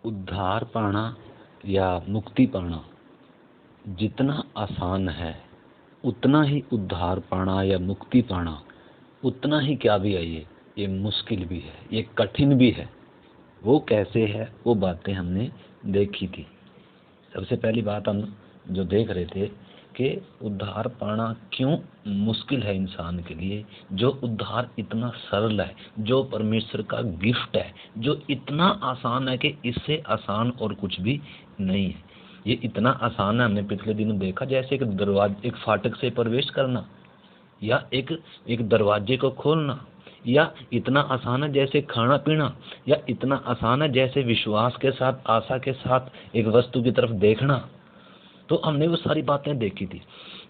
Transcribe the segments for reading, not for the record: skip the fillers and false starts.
उद्धार पाना या मुक्ति पाना जितना आसान है, उतना ही उद्धार पाना या मुक्ति पाना उतना ही क्या भी है, ये मुश्किल भी है, ये कठिन भी है। वो कैसे है, वो बातें हमने देखी थी। सबसे पहली बात हम जो देख रहे थे कि उद्धार पाना क्यों मुश्किल है इंसान के लिए, जो उद्धार इतना सरल है, जो परमेश्वर का गिफ्ट है, जो इतना आसान है कि इससे आसान और कुछ भी नहीं है। ये इतना आसान है, हमने पिछले दिनों देखा, जैसे एक फाटक से प्रवेश करना या एक दरवाजे को खोलना, या इतना आसान है जैसे खाना पीना, या इतना आसान है जैसे विश्वास के साथ, आशा के साथ एक वस्तु की तरफ देखना। तो हमने वो सारी बातें देखी थी।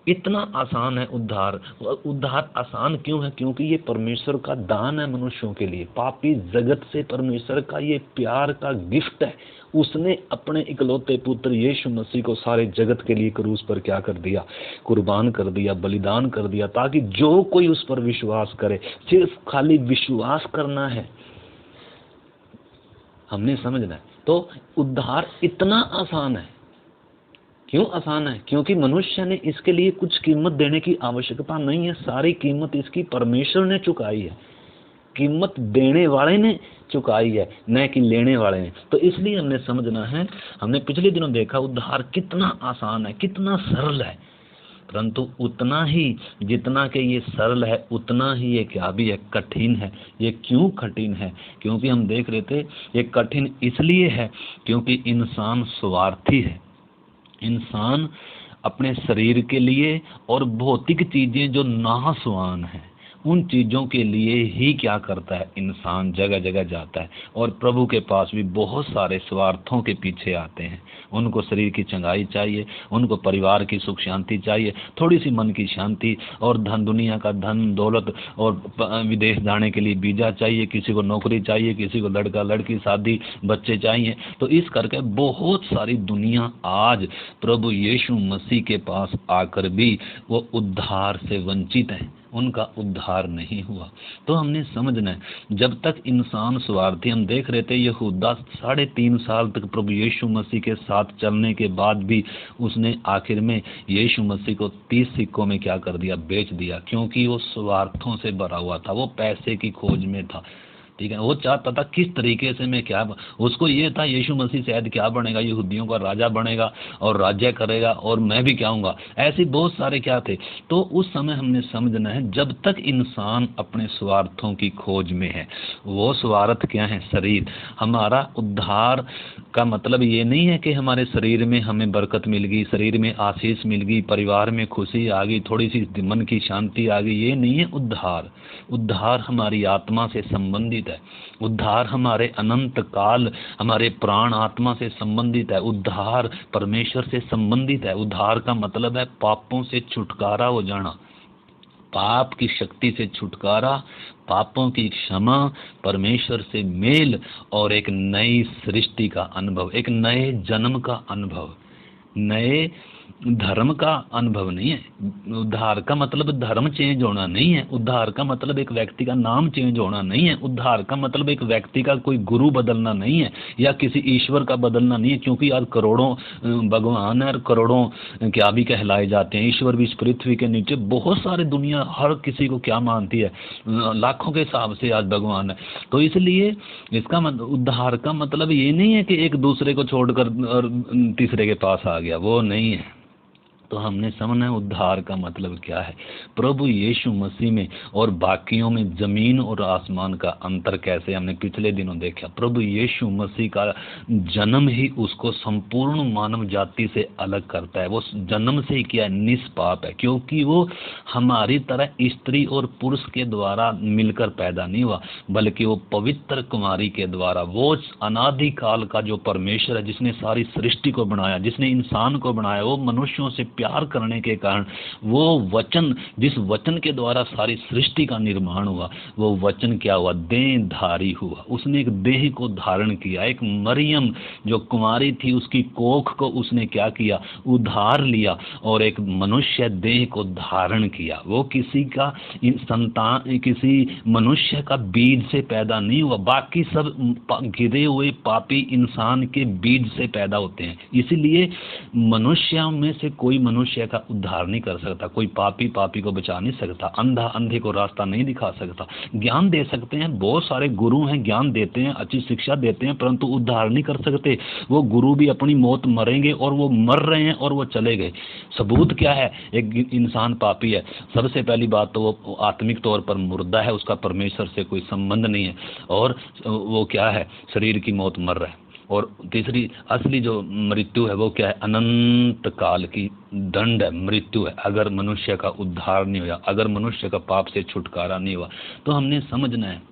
इतना आसान है उद्धार। उद्धार आसान क्यों है? क्योंकि ये परमेश्वर का दान है मनुष्यों के लिए। पापी जगत से परमेश्वर का ये प्यार का गिफ्ट है। उसने अपने इकलौते पुत्र यीशु मसीह को सारे जगत के लिए क्रूस पर क्या कर दिया? कुर्बान कर दिया, बलिदान कर दिया, ताकि जो कोई उस पर विश्वास करे, सिर्फ खाली विश्वास करना है, हमने समझना है। तो उद्धार इतना आसान है। क्यों आसान है? क्योंकि मनुष्य ने इसके लिए कुछ कीमत देने की आवश्यकता नहीं है। सारी कीमत इसकी परमेश्वर ने चुकाई है। कीमत देने वाले ने चुकाई है, न कि लेने वाले ने। तो इसलिए हमने समझना है। हमने पिछले दिनों देखा उद्धार कितना आसान है, कितना सरल है, परंतु उतना ही जितना कि ये सरल है, उतना ही ये क्या भी है, कठिन है। ये क्यों कठिन है? क्योंकि हम देख रहे थे ये कठिन इसलिए है क्योंकि इंसान स्वार्थी है। इंसान अपने शरीर के लिए और भौतिक चीजें जो नाशवान हैं, उन चीजों के लिए ही क्या करता है, इंसान जगह जगह जाता है। और प्रभु के पास भी बहुत सारे स्वार्थों के पीछे आते हैं। उनको शरीर की चंगाई चाहिए, उनको परिवार की सुख शांति चाहिए, थोड़ी सी मन की शांति, और धन, दुनिया का धन दौलत, और विदेश जाने के लिए वीजा चाहिए, किसी को नौकरी चाहिए, किसी को लड़का लड़की शादी बच्चे चाहिए। तो इस करके बहुत सारी दुनिया आज प्रभु यीशु मसीह के पास आकर भी वो उद्धार से वंचित है, उनका उद्धार नहीं हुआ। तो हमने समझना है, जब तक इंसान स्वार्थी, हम देख रहे थे यहूदा 3.5 साल तक प्रभु यीशु मसीह के साथ चलने के बाद भी उसने आखिर में यीशु मसीह को 30 सिक्कों में क्या कर दिया, बेच दिया, क्योंकि वो स्वार्थों से भरा हुआ था, वो पैसे की खोज में था। ठीक है, वो चाहता था किस तरीके से मैं क्या, उसको ये था यीशु मसीह शायद क्या बनेगा, यहूदियों का राजा बनेगा और राज्य करेगा और मैं भी क्या हूँगा, ऐसे बहुत सारे क्या थे। तो उस समय हमने समझना है, जब तक इंसान अपने स्वार्थों की खोज में है, वो स्वार्थ क्या है, शरीर। हमारा उद्धार का मतलब ये नहीं है कि हमारे शरीर में हमें बरकत मिल गई, शरीर में आशीष मिल गई, परिवार में खुशी आ गई, थोड़ी सी मन की शांति आ गई, ये नहीं है उद्धार। उद्धार हमारी आत्मा से संबंधित है। उद्धार हमारे अनंत काल, हमारे प्राण आत्मा से संबंधित है। उद्धार परमेश्वर से संबंधित है। उद्धार का मतलब है पापों से छुटकारा हो जाना, पाप की शक्ति से छुटकारा, पापों की क्षमा, परमेश्वर से मेल, और एक नई सृष्टि का अनुभव, एक नए जन्म का अनुभव, नए धर्म का अनुभव नहीं है। उद्धार का मतलब धर्म चेंज होना नहीं है। उद्धार का मतलब एक व्यक्ति का नाम चेंज होना नहीं है। उद्धार का मतलब एक व्यक्ति का कोई गुरु बदलना नहीं है, या किसी ईश्वर का बदलना नहीं है, क्योंकि आज करोड़ों भगवान और करोड़ों क्या भी कहलाए जाते हैं। ईश्वर भी इस पृथ्वी के नीचे बहुत सारे, दुनिया हर किसी को क्या मानती है, लाखों के हिसाब से आज भगवान है। तो इसलिए इसका उद्धार का मतलब ये नहीं है कि एक दूसरे को छोड़कर तीसरे के पास आ गया, वो नहीं है। तो हमने समझना है उद्धार का मतलब क्या है। प्रभु यीशु मसीह में और बाकियों में जमीन और आसमान का अंतर कैसे, हमने पिछले दिनों देखा। प्रभु यीशु मसीह का जन्म ही उसको संपूर्ण मानव जाति से अलग करता है। वो जन्म से ही क्या है, निष्पाप है, क्योंकि वो हमारी तरह स्त्री और पुरुष के द्वारा मिलकर पैदा नहीं हुआ, बल्कि वो पवित्र कुमारी के द्वारा, वो अनादि काल का जो परमेश्वर है, जिसने सारी सृष्टि को बनाया, जिसने इंसान को बनाया, वो मनुष्यों से प्यार करने के कारण वो वचन, जिस वचन के द्वारा सारी सृष्टि का निर्माण हुआ, वो वचन क्या हुआ? देहधारी हुआ। उसने एक देह को धारण किया। एक मरियम जो कुंवारी थी, उसकी कोख को उसने क्या किया? उधार लिया और एक मनुष्य देह को धारण किया। वो किसी का संतान, किसी मनुष्य का बीज से पैदा नहीं हुआ। बाकी सब गिरे हुए पापी इंसान के बीज से पैदा होते हैं। इसीलिए मनुष्यों में से कोई मनुष्य का उद्धार नहीं कर सकता। कोई पापी पापी को बचा नहीं सकता। अंधा अंधे को रास्ता नहीं दिखा सकता। ज्ञान दे सकते हैं, बहुत सारे गुरु हैं, ज्ञान देते हैं, अच्छी शिक्षा देते हैं, परंतु उद्धार नहीं कर सकते। वो गुरु भी अपनी मौत मरेंगे और वो मर रहे हैं और वो चले गए। सबूत क्या है? एक इंसान पापी है, सबसे पहली बात तो वो आत्मिक तौर पर मुर्दा है, उसका परमेश्वर से कोई संबंध नहीं है, और वो क्या है? शरीर की मौत मर रहा है। और तीसरी असली जो मृत्यु है वो क्या है? अनंत काल की दंड है, मृत्यु है। अगर मनुष्य का उद्धार नहीं हुआ, अगर मनुष्य का पाप से छुटकारा नहीं हुआ, तो हमने समझना है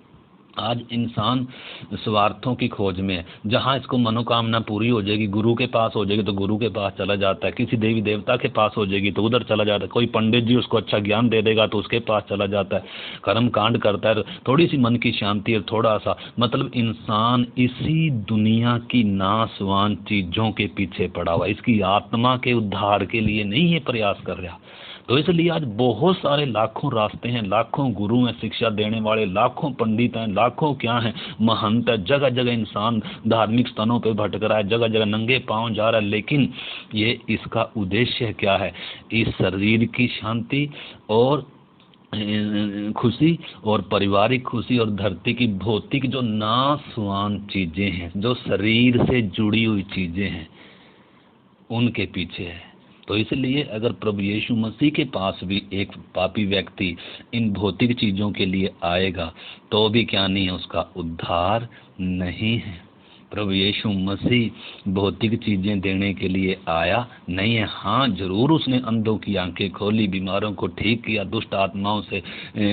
आज इंसान स्वार्थों की खोज में है। जहाँ इसको मनोकामना पूरी हो जाएगी, गुरु के पास हो जाएगी तो गुरु के पास चला जाता है, किसी देवी देवता के पास हो जाएगी तो उधर चला जाता है, कोई पंडित जी उसको अच्छा ज्ञान दे देगा तो उसके पास चला जाता है, कर्म कांड करता है, थोड़ी सी मन की शांति और थोड़ा सा, मतलब इंसान इसी दुनिया की नाशवान चीज़ों के पीछे पड़ा हुआ, इसकी आत्मा के उद्धार के लिए नहीं ये प्रयास कर रहा। तो इसलिए आज बहुत सारे लाखों रास्ते हैं, लाखों गुरु हैं शिक्षा देने वाले, लाखों पंडित हैं, लाखों क्या हैं महंत है, जगह जगह इंसान धार्मिक स्थानों पे भटक रहा है, जगह जगह नंगे पांव जा रहा है। लेकिन ये इसका उद्देश्य क्या है? इस शरीर की शांति और खुशी और पारिवारिक खुशी और धरती की भौतिक जो नाशवान चीजें हैं, जो शरीर से जुड़ी हुई चीजें हैं, उनके पीछे है। तो इसलिए अगर प्रभु यीशु मसीह के पास भी एक पापी व्यक्ति इन भौतिक चीज़ों के लिए आएगा तो भी क्या नहीं है? उसका उद्धार नहीं है। प्रभु यीशु मसीह भौतिक चीज़ें देने के लिए आया नहीं है। हाँ, जरूर उसने अंधों की आंखें खोली, बीमारों को ठीक किया, दुष्ट आत्माओं से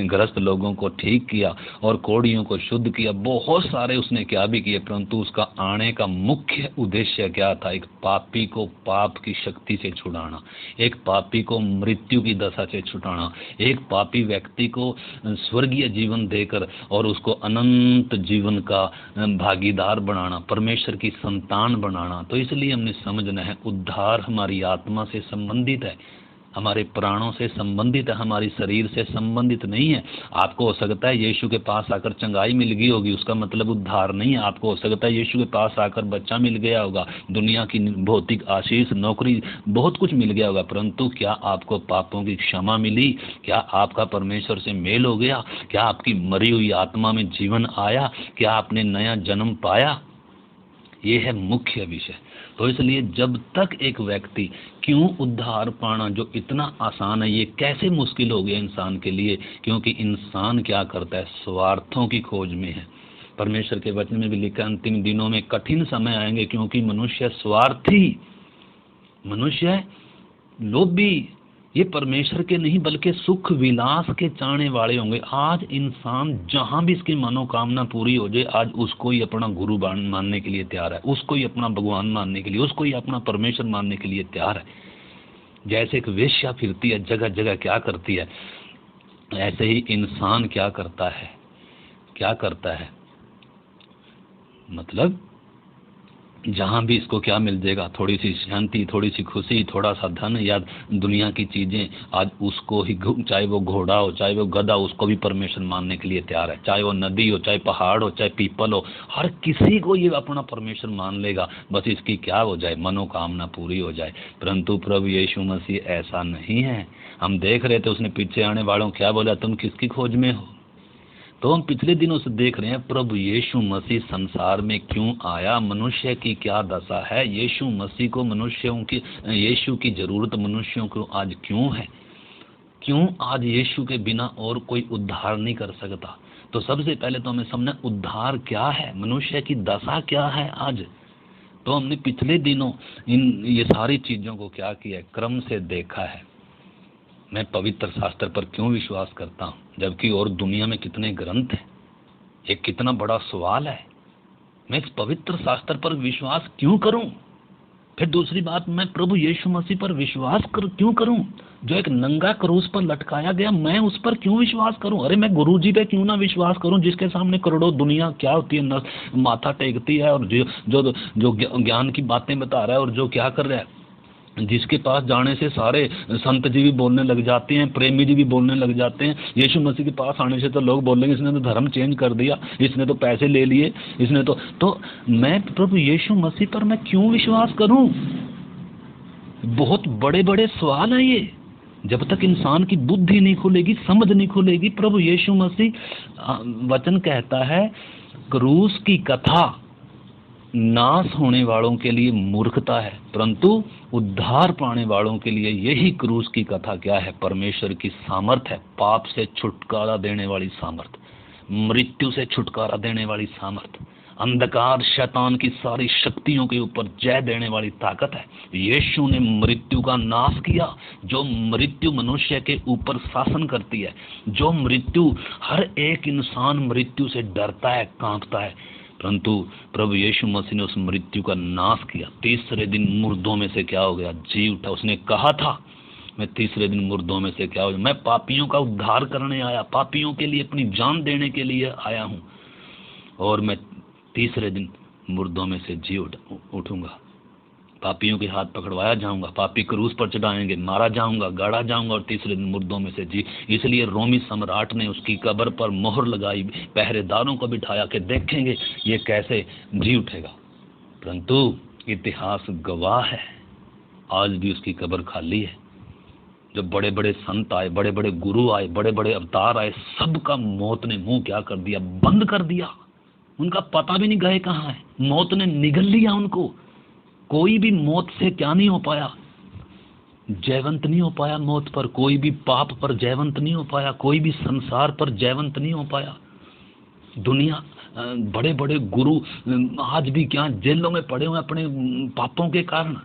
ग्रस्त लोगों को ठीक किया और कोढ़ियों को शुद्ध किया, बहुत सारे उसने क्या भी किए, परंतु उसका आने का मुख्य उद्देश्य क्या था? एक पापी को पाप की शक्ति से छुड़ाना, एक पापी को मृत्यु की दशा से छुड़ाना, एक पापी व्यक्ति को स्वर्गीय जीवन देकर और उसको अनंत जीवन का भागीदार बनाना, परमेश्वर की संतान बनाना। तो इसलिए हमने समझना है उद्धार हमारी आत्मा से संबंधित है, हमारे प्राणों से संबंधित है, हमारी शरीर से संबंधित नहीं है। आपको हो सकता है यीशु के पास आकर चंगाई मिल गई होगी, उसका मतलब उद्धार नहीं है। आपको हो सकता है यीशु के पास आकर बच्चा मिल गया होगा, दुनिया की भौतिक आशीष, नौकरी, बहुत कुछ मिल गया होगा, परंतु क्या आपको पापों की क्षमा मिली? क्या आपका परमेश्वर से मेल हो गया? क्या आपकी मरी हुई आत्मा में जीवन आया? क्या आपने नया जन्म पाया? ये है मुख्य विषय। तो इसलिए जब तक एक व्यक्ति, क्यों उद्धार पाना जो इतना आसान है, ये कैसे मुश्किल हो गया इंसान के लिए? क्योंकि इंसान क्या करता है? स्वार्थों की खोज में है। परमेश्वर के वचन में भी लिखा है अंतिम दिनों में कठिन समय आएंगे, क्योंकि मनुष्य स्वार्थी, मनुष्य लोभी, ये परमेश्वर के नहीं बल्कि सुख विलास के चाहने वाले होंगे। आज इंसान जहां भी इसकी मनोकामना पूरी हो जाए, आज उसको ही अपना गुरु मानने के लिए तैयार है, उसको ही अपना भगवान मानने के लिए, उसको ही अपना परमेश्वर मानने के लिए तैयार है। जैसे एक वेश्या फिरती है जगह जगह, क्या करती है, ऐसे ही इंसान क्या करता है? क्या करता है? मतलब जहाँ भी इसको क्या मिल जाएगा, थोड़ी सी शांति, थोड़ी सी खुशी, थोड़ा सा धन या दुनिया की चीज़ें, आज उसको ही, चाहे वो घोड़ा हो, चाहे वो गधा, उसको भी परमेश्वर मानने के लिए तैयार है। चाहे वो नदी हो, चाहे पहाड़ हो, चाहे पीपल हो, हर किसी को ये अपना परमेश्वर मान लेगा, बस इसकी क्या हो जाए? मनोकामना पूरी हो जाए। परंतु प्रभु यीशु मसीह ऐसा नहीं है। हम देख रहे थे उसने पीछे आने वालों क्या बोला, तुम किसकी खोज में हो? तो हम पिछले दिनों से देख रहे हैं प्रभु यीशु मसीह संसार में क्यों आया, मनुष्य की क्या दशा है, यीशु मसीह को मनुष्यों की, यीशु की जरूरत मनुष्यों को आज क्यों है, क्यों आज यीशु के बिना और कोई उद्धार नहीं कर सकता। तो सबसे पहले तो हमें समझना उद्धार क्या है, मनुष्य की दशा क्या है आज। तो हमने पिछले दिनों ये सारी चीज़ों को क्या किया, क्रम से देखा है। मैं पवित्र शास्त्र पर क्यों विश्वास करता हूँ, जबकि और दुनिया में कितने ग्रंथ हैं? एक कितना बड़ा सवाल है, मैं इस पवित्र शास्त्र पर विश्वास क्यों करूं? फिर दूसरी बात, मैं प्रभु यीशु मसीह पर विश्वास क्यों करूं? जो एक नंगा क्रूस पर लटकाया गया, मैं उस पर क्यों विश्वास करूं? अरे मैं गुरु जी पे क्यों ना विश्वास करूं, जिसके सामने करोड़ों दुनिया क्या होती है माथा टेकती है, और जो ज्ञान की बातें बता रहा है और जो क्या कर रहा है, जिसके पास जाने से सारे संत जी भी बोलने लग जाते हैं, प्रेमी जी भी बोलने लग जाते हैं। यीशु मसीह के पास आने से तो लोग बोलेंगे इसने तो धर्म चेंज कर दिया, इसने तो पैसे ले लिए, इसने तो मैं प्रभु यीशु मसीह पर मैं क्यों विश्वास करूं? बहुत बड़े बड़े सवाल है ये। जब तक इंसान की बुद्धि नहीं खुलेगी, समझ नहीं खुलेगी। प्रभु यीशु मसीह वचन कहता है, क्रूस की कथा नाश होने वालों के लिए मूर्खता है, परंतु उद्धार पाने वालों के लिए यही क्रूस की कथा क्या है? परमेश्वर की सामर्थ है, पाप से छुटकारा देने वाली सामर्थ, मृत्यु से छुटकारा देने वाली सामर्थ, अंधकार शैतान की सारी शक्तियों के ऊपर जय देने वाली ताकत है। यीशु ने मृत्यु का नाश किया। जो मृत्यु मनुष्य के ऊपर शासन करती है, जो मृत्यु, हर एक इंसान मृत्यु से डरता है, कांपता है, परंतु प्रभु यीशु मसीह ने उस मृत्यु का नाश किया। तीसरे दिन मुर्दों में से क्या हो गया? जी उठा। उसने कहा था, मैं तीसरे दिन मुर्दों में से क्या हो गया? मैं पापियों का उद्धार करने आया, पापियों के लिए अपनी जान देने के लिए आया हूं, और मैं तीसरे दिन मुर्दों में से जी उठूंगा। पापियों के हाथ पकड़वाया जाऊंगा, पापी क्रूस पर चढ़ाएंगे, मारा जाऊंगा, गाड़ा जाऊंगा, और तीसरे दिन मुर्दों में से जी। इसलिए रोमी सम्राट ने उसकी कब्र पर मोहर लगाई, पहरेदारों को बिठाया कि देखेंगे ये कैसे जी उठेगा। परंतु इतिहास गवाह है, आज भी उसकी कब्र खाली है। जो बड़े बड़े संत आए, बड़े बड़े गुरु आए, बड़े बड़े अवतार आए, सबका मौत ने मुंह क्या कर दिया? बंद कर दिया। उनका पता भी नहीं गए कहाँ है, मौत ने निगल लिया उनको। कोई भी मौत से क्या नहीं हो पाया? जयवंत नहीं हो पाया मौत पर, कोई भी पाप पर जयवंत नहीं हो पाया, कोई भी संसार पर जयवंत नहीं हो पाया। दुनिया, बड़े बड़े गुरु आज भी क्या जेलों में पड़े हुए अपने पापों के कारण,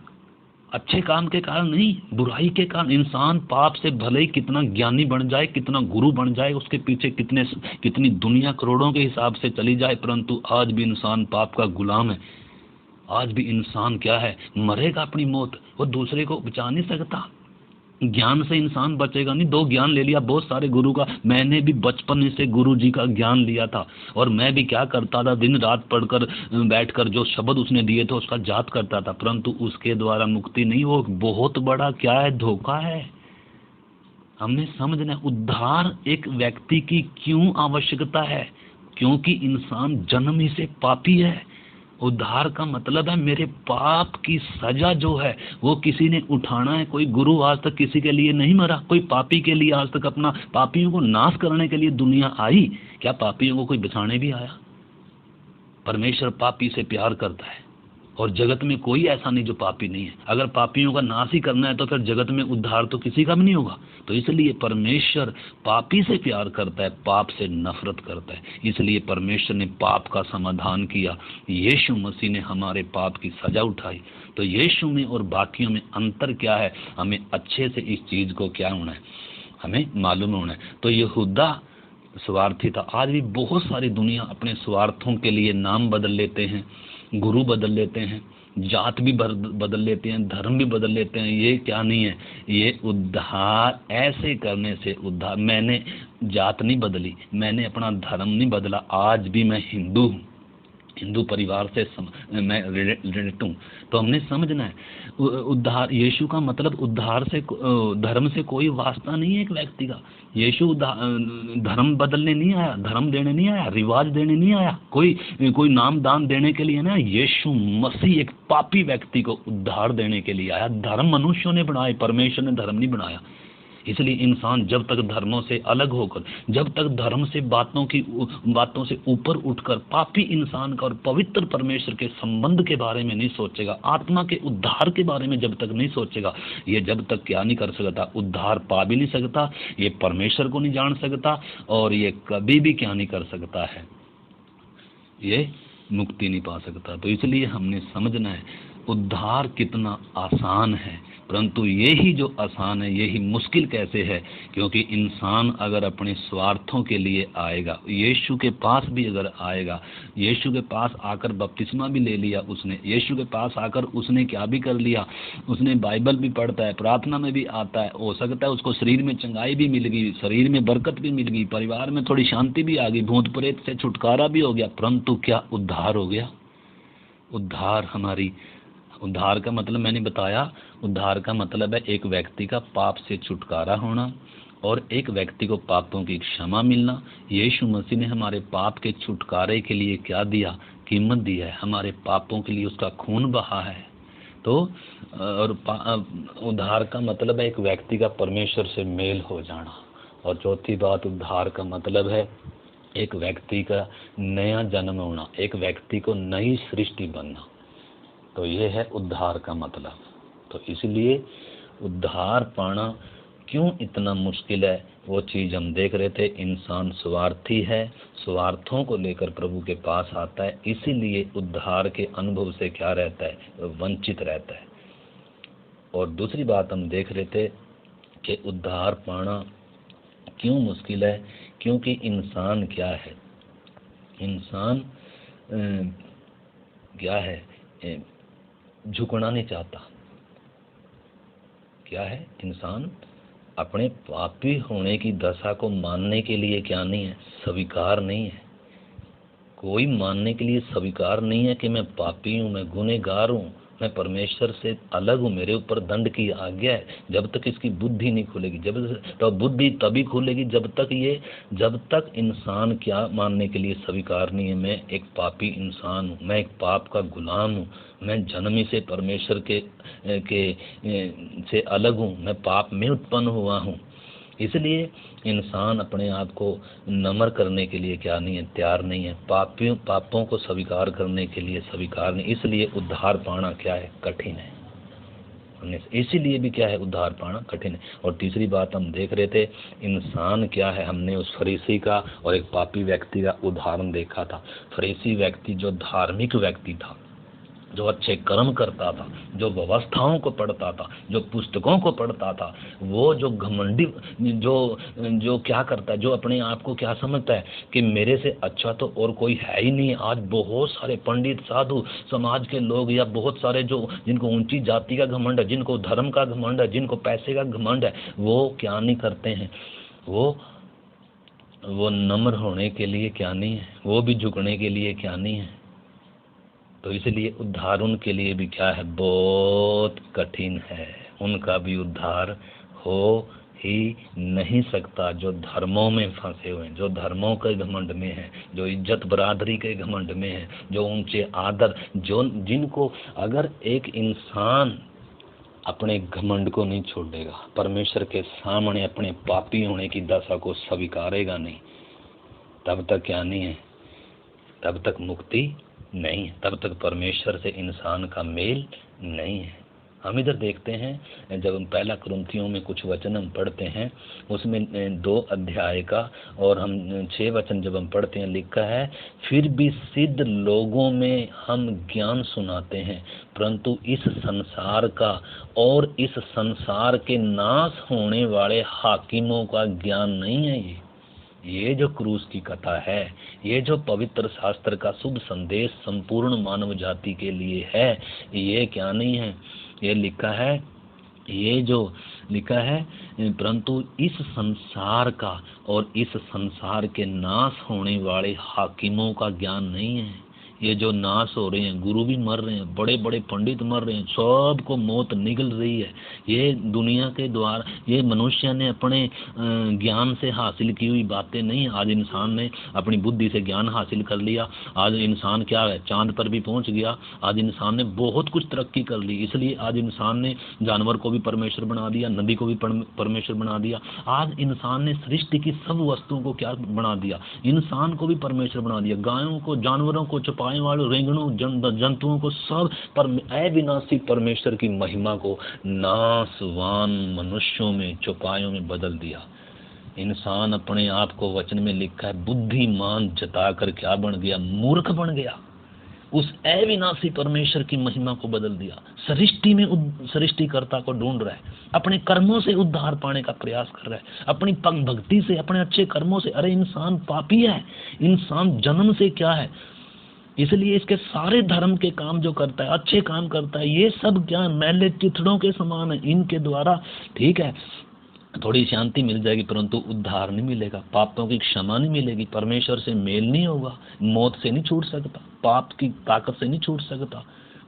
अच्छे काम के कारण नहीं, बुराई के कारण। इंसान पाप से भले ही कितना ज्ञानी बन जाए, कितना गुरु बन जाए, उसके पीछे कितनी दुनिया करोड़ों के हिसाब से चली जाए, परंतु आज भी इंसान पाप का गुलाम है। आज भी इंसान क्या है? मरेगा अपनी मौत, वो दूसरे को बचा नहीं सकता। ज्ञान से इंसान बचेगा नहीं। दो ज्ञान ले लिया बहुत सारे गुरु का, मैंने भी बचपन से गुरु जी का ज्ञान लिया था, और मैं भी क्या करता था, दिन रात पढ़कर बैठकर जो शब्द उसने दिए थे उसका जाप करता था, परंतु उसके द्वारा मुक्ति नहीं। वो बहुत बड़ा क्या है? धोखा है। हमने समझना, उद्धार एक व्यक्ति की क्यों आवश्यकता है? क्योंकि इंसान जन्म ही से पापी है। उद्धार का मतलब है मेरे पाप की सजा जो है वो किसी ने उठाना है। कोई गुरु आज तक किसी के लिए नहीं मरा, कोई पापी के लिए आज तक अपना पापियों को नाश करने के लिए दुनिया आई क्या? पापियों को कोई बचाने भी आया? परमेश्वर पापी से प्यार करता है, और जगत में कोई ऐसा नहीं जो पापी नहीं है। अगर पापियों का नाश ही करना है तो फिर जगत में उद्धार तो किसी का भी नहीं होगा। तो इसलिए परमेश्वर पापी से प्यार करता है, पाप से नफरत करता है। इसलिए परमेश्वर ने पाप का समाधान किया, यीशु मसीह ने हमारे पाप की सजा उठाई। तो यीशु में और बाकियों में अंतर क्या है? हमें अच्छे से इस चीज को क्या होना है, हमें मालूम होना है। तो यहूदा स्वार्थी था। आज भी बहुत सारी दुनिया अपने स्वार्थों के लिए नाम बदल लेते हैं, गुरु बदल लेते हैं, जात भी बदल लेते हैं, धर्म भी बदल लेते हैं। ये क्या नहीं है, ये उद्धार। ऐसे करने से उद्धार। मैंने जात नहीं बदली, मैंने अपना धर्म नहीं बदला, आज भी मैं हिंदू हूँ, हिंदू परिवार से मैं रिलेट हूँ। तो हमने समझना है उद्धार, यीशु का मतलब उद्धार से, धर्म से कोई वास्ता नहीं है एक व्यक्ति का। यीशु धर्म बदलने नहीं आया, धर्म देने नहीं आया, रिवाज देने नहीं आया, कोई नाम दान देने के लिए ना। यीशु मसीह एक पापी व्यक्ति को उद्धार देने के लिए आया। धर्म मनुष्यों ने बनाए, परमेश्वर ने धर्म नहीं बनाया। इसलिए इंसान जब तक धर्मों से अलग होकर, जब तक धर्म से बातों से ऊपर उठकर पापी इंसान का और पवित्र परमेश्वर के संबंध के बारे में नहीं सोचेगा, आत्मा के उद्धार के बारे में जब तक नहीं सोचेगा, ये जब तक क्या नहीं कर सकता, उद्धार पा भी नहीं सकता, ये परमेश्वर को नहीं जान सकता, और ये कभी भी क्या नहीं कर सकता है, ये मुक्ति नहीं पा सकता। तो इसलिए हमने समझना है उद्धार कितना आसान है, परंतु यही जो आसान है यही मुश्किल कैसे है, क्योंकि इंसान अगर अपने स्वार्थों के लिए आएगा, यीशु के पास भी अगर आएगा, यीशु के पास आकर बपतिस्मा भी ले लिया उसने, यीशु के पास आकर उसने क्या भी कर लिया, उसने बाइबल भी पढ़ता है, प्रार्थना में भी आता है, हो सकता है उसको शरीर में चंगाई भी मिल गई, शरीर में बरकत भी मिल गई, परिवार में थोड़ी शांति भी आ गई, भूत प्रेत से छुटकारा भी हो गया, परंतु क्या उद्धार हो गया? उद्धार का मतलब मैंने बताया, उद्धार का मतलब है एक व्यक्ति का पाप से छुटकारा होना और एक व्यक्ति को पापों की क्षमा मिलना। यीशु मसीह ने हमारे पाप के छुटकारे के लिए क्या दिया? कीमत दी है, हमारे पापों के लिए उसका खून बहा है। तो और उद्धार का मतलब है एक व्यक्ति का परमेश्वर से मेल हो जाना। और चौथी बात, उद्धार का मतलब है एक व्यक्ति का नया जन्म होना, एक व्यक्ति को नई सृष्टि बनना। तो ये है उद्धार का मतलब। तो इसलिए उद्धार पाना क्यों इतना मुश्किल है, वो चीज़ हम देख रहे थे। इंसान स्वार्थी है, स्वार्थों को लेकर प्रभु के पास आता है, इसीलिए उद्धार के अनुभव से क्या रहता है? वंचित रहता है। और दूसरी बात हम देख रहे थे कि उद्धार पाना क्यों मुश्किल है, क्योंकि इंसान क्या है? इंसान क्या है? झुकना नहीं चाहता। क्या है? इंसान अपने पापी होने की दशा को मानने के लिए क्या नहीं है? स्वीकार नहीं है। कोई मानने के लिए स्वीकार नहीं है कि मैं पापी हूँ, मैं गुनहगार हूँ, मैं परमेश्वर से अलग हूँ, मेरे ऊपर दंड की आज्ञा है। जब तक इसकी बुद्धि नहीं खुलेगी, तो बुद्धि तभी खुलेगी जब तक इंसान क्या मानने के लिए स्वीकार नहीं है, मैं एक पापी इंसान हूँ, मैं एक पाप का गुलाम हूँ, मैं जन्म से परमेश्वर से अलग हूँ, मैं पाप में उत्पन्न हुआ हूँ। इसलिए इंसान अपने आप को नम्र करने के लिए क्या नहीं है? तैयार नहीं है। पापों को स्वीकार करने के लिए स्वीकार नहीं। इसलिए उद्धार पाना क्या है? कठिन है। इसीलिए भी क्या है? उद्धार पाना कठिन है। और तीसरी बात हम देख रहे थे, इंसान क्या है? हमने उस फरीसी का और एक पापी व्यक्ति का उदाहरण देखा था। फरीसी व्यक्ति जो धार्मिक व्यक्ति था, जो अच्छे कर्म करता था, जो व्यवस्थाओं को पढ़ता था, जो पुस्तकों को पढ़ता था, वो जो घमंडी जो क्या करता है, जो अपने आप को क्या समझता है कि मेरे से अच्छा तो और कोई है ही नहीं। आज बहुत सारे पंडित, साधु, समाज के लोग, या बहुत सारे जो जिनको ऊंची जाति का घमंड है, जिनको धर्म का घमंड है, जिनको पैसे का घमंड है, वो क्या नहीं करते हैं? वो नम्र होने के लिए क्या नहीं है? वो भी झुकने के लिए क्या नहीं है? तो इसलिए उद्धार उनके लिए भी क्या है? बहुत कठिन है। उनका भी उद्धार हो ही नहीं सकता जो धर्मों में फंसे हुए हैं, जो धर्मों के घमंड में हैं, जो इज्जत बरादरी के घमंड में हैं, जो ऊंचे आदर, जिनको अगर एक इंसान अपने घमंड को नहीं छोड़ेगा, परमेश्वर के सामने अपने पापी होने की दशा को स्वीकारेगा नहीं, तब तक क्या नहीं है? तब तक मुक्ति नहीं है, तब तक परमेश्वर से इंसान का मेल नहीं है। हम इधर देखते हैं, जब हम पहला कुरिन्थियों में कुछ वचन हम पढ़ते हैं, उसमें 2 अध्याय का और हम 6 वचन जब हम पढ़ते हैं, लिखा है, फिर भी सिद्ध लोगों में हम ज्ञान सुनाते हैं, परंतु इस संसार का और इस संसार के नाश होने वाले हाकिमों का ज्ञान नहीं है। ये जो क्रूस की कथा है, ये जो पवित्र शास्त्र का शुभ संदेश संपूर्ण मानव जाति के लिए है, ये क्या नहीं है? ये लिखा है, ये जो लिखा है, परंतु इस संसार का और इस संसार के नाश होने वाले हाकिमों का ज्ञान नहीं है। ये जो नाश हो रहे हैं, गुरु भी मर रहे हैं, बड़े बड़े पंडित मर रहे हैं, सबको मौत निकल रही है। ये दुनिया के द्वारा, ये मनुष्य ने अपने ज्ञान से हासिल की हुई बातें नहीं। आज इंसान ने अपनी बुद्धि से ज्ञान हासिल कर लिया, आज इंसान क्या है? चांद पर भी पहुंच गया। आज इंसान ने बहुत कुछ तरक्की कर ली, इसलिए आज इंसान ने जानवर को भी परमेश्वर बना दिया, नदी को भी परमेश्वर बना दिया। आज इंसान ने सृष्टि की सब वस्तुओं को क्या बना दिया? इंसान को भी परमेश्वर बना दिया। गायों को, जानवरों को, चौपाई वालों, रेंगनों, जंतुओं को, सब पर अविनाशी परमेश्वर की महिमा को नाशवान मनुष्यों में, चौपाइयों में बदल दिया। इंसान अपने आप को वचन में लिखा है बुद्धिमान जताकर क्या बन गया? मूर्ख बन गया। उस अविनाशी परमेश्वर की महिमा को बदल दिया। सृष्टि में सृष्टिकर्ता को ढूंढ रहा है, अपने कर्मों से उद्धार पाने का प्रयास कर रहा है, अपनी भक्ति से, अपने अच्छे कर्मों से। अरे इंसान पापी है, इंसान जन्म से क्या है, इसलिए इसके सारे धर्म के काम जो करता है, अच्छे काम करता है, ये सब ज्ञान मैले चिथड़ों के समान है। इनके द्वारा ठीक है थोड़ी शांति मिल जाएगी, परंतु उद्धार नहीं मिलेगा, पापों की क्षमा नहीं मिलेगी, परमेश्वर से मेल नहीं होगा, मौत से नहीं छूट सकता, पाप की ताकत से नहीं छूट सकता।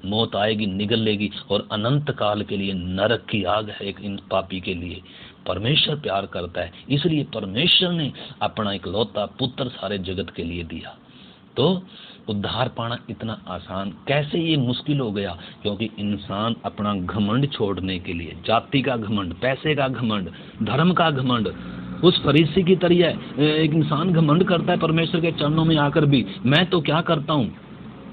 मौत आएगी, निगल लेगी, और अनंत काल के लिए नरक की आग है एक इन पापी के लिए। परमेश्वर प्यार करता है, इसलिए परमेश्वर ने अपना इकलौता पुत्र सारे जगत के लिए दिया। तो उद्धार पाना इतना आसान कैसे ये मुश्किल हो गया? क्योंकि इंसान अपना घमंड छोड़ने के लिए, जाति का घमंड, पैसे का घमंड, धर्म का घमंड, उस फरीसी की तरह एक इंसान घमंड करता है परमेश्वर के चरणों में आकर भी, मैं तो क्या करता हूँ,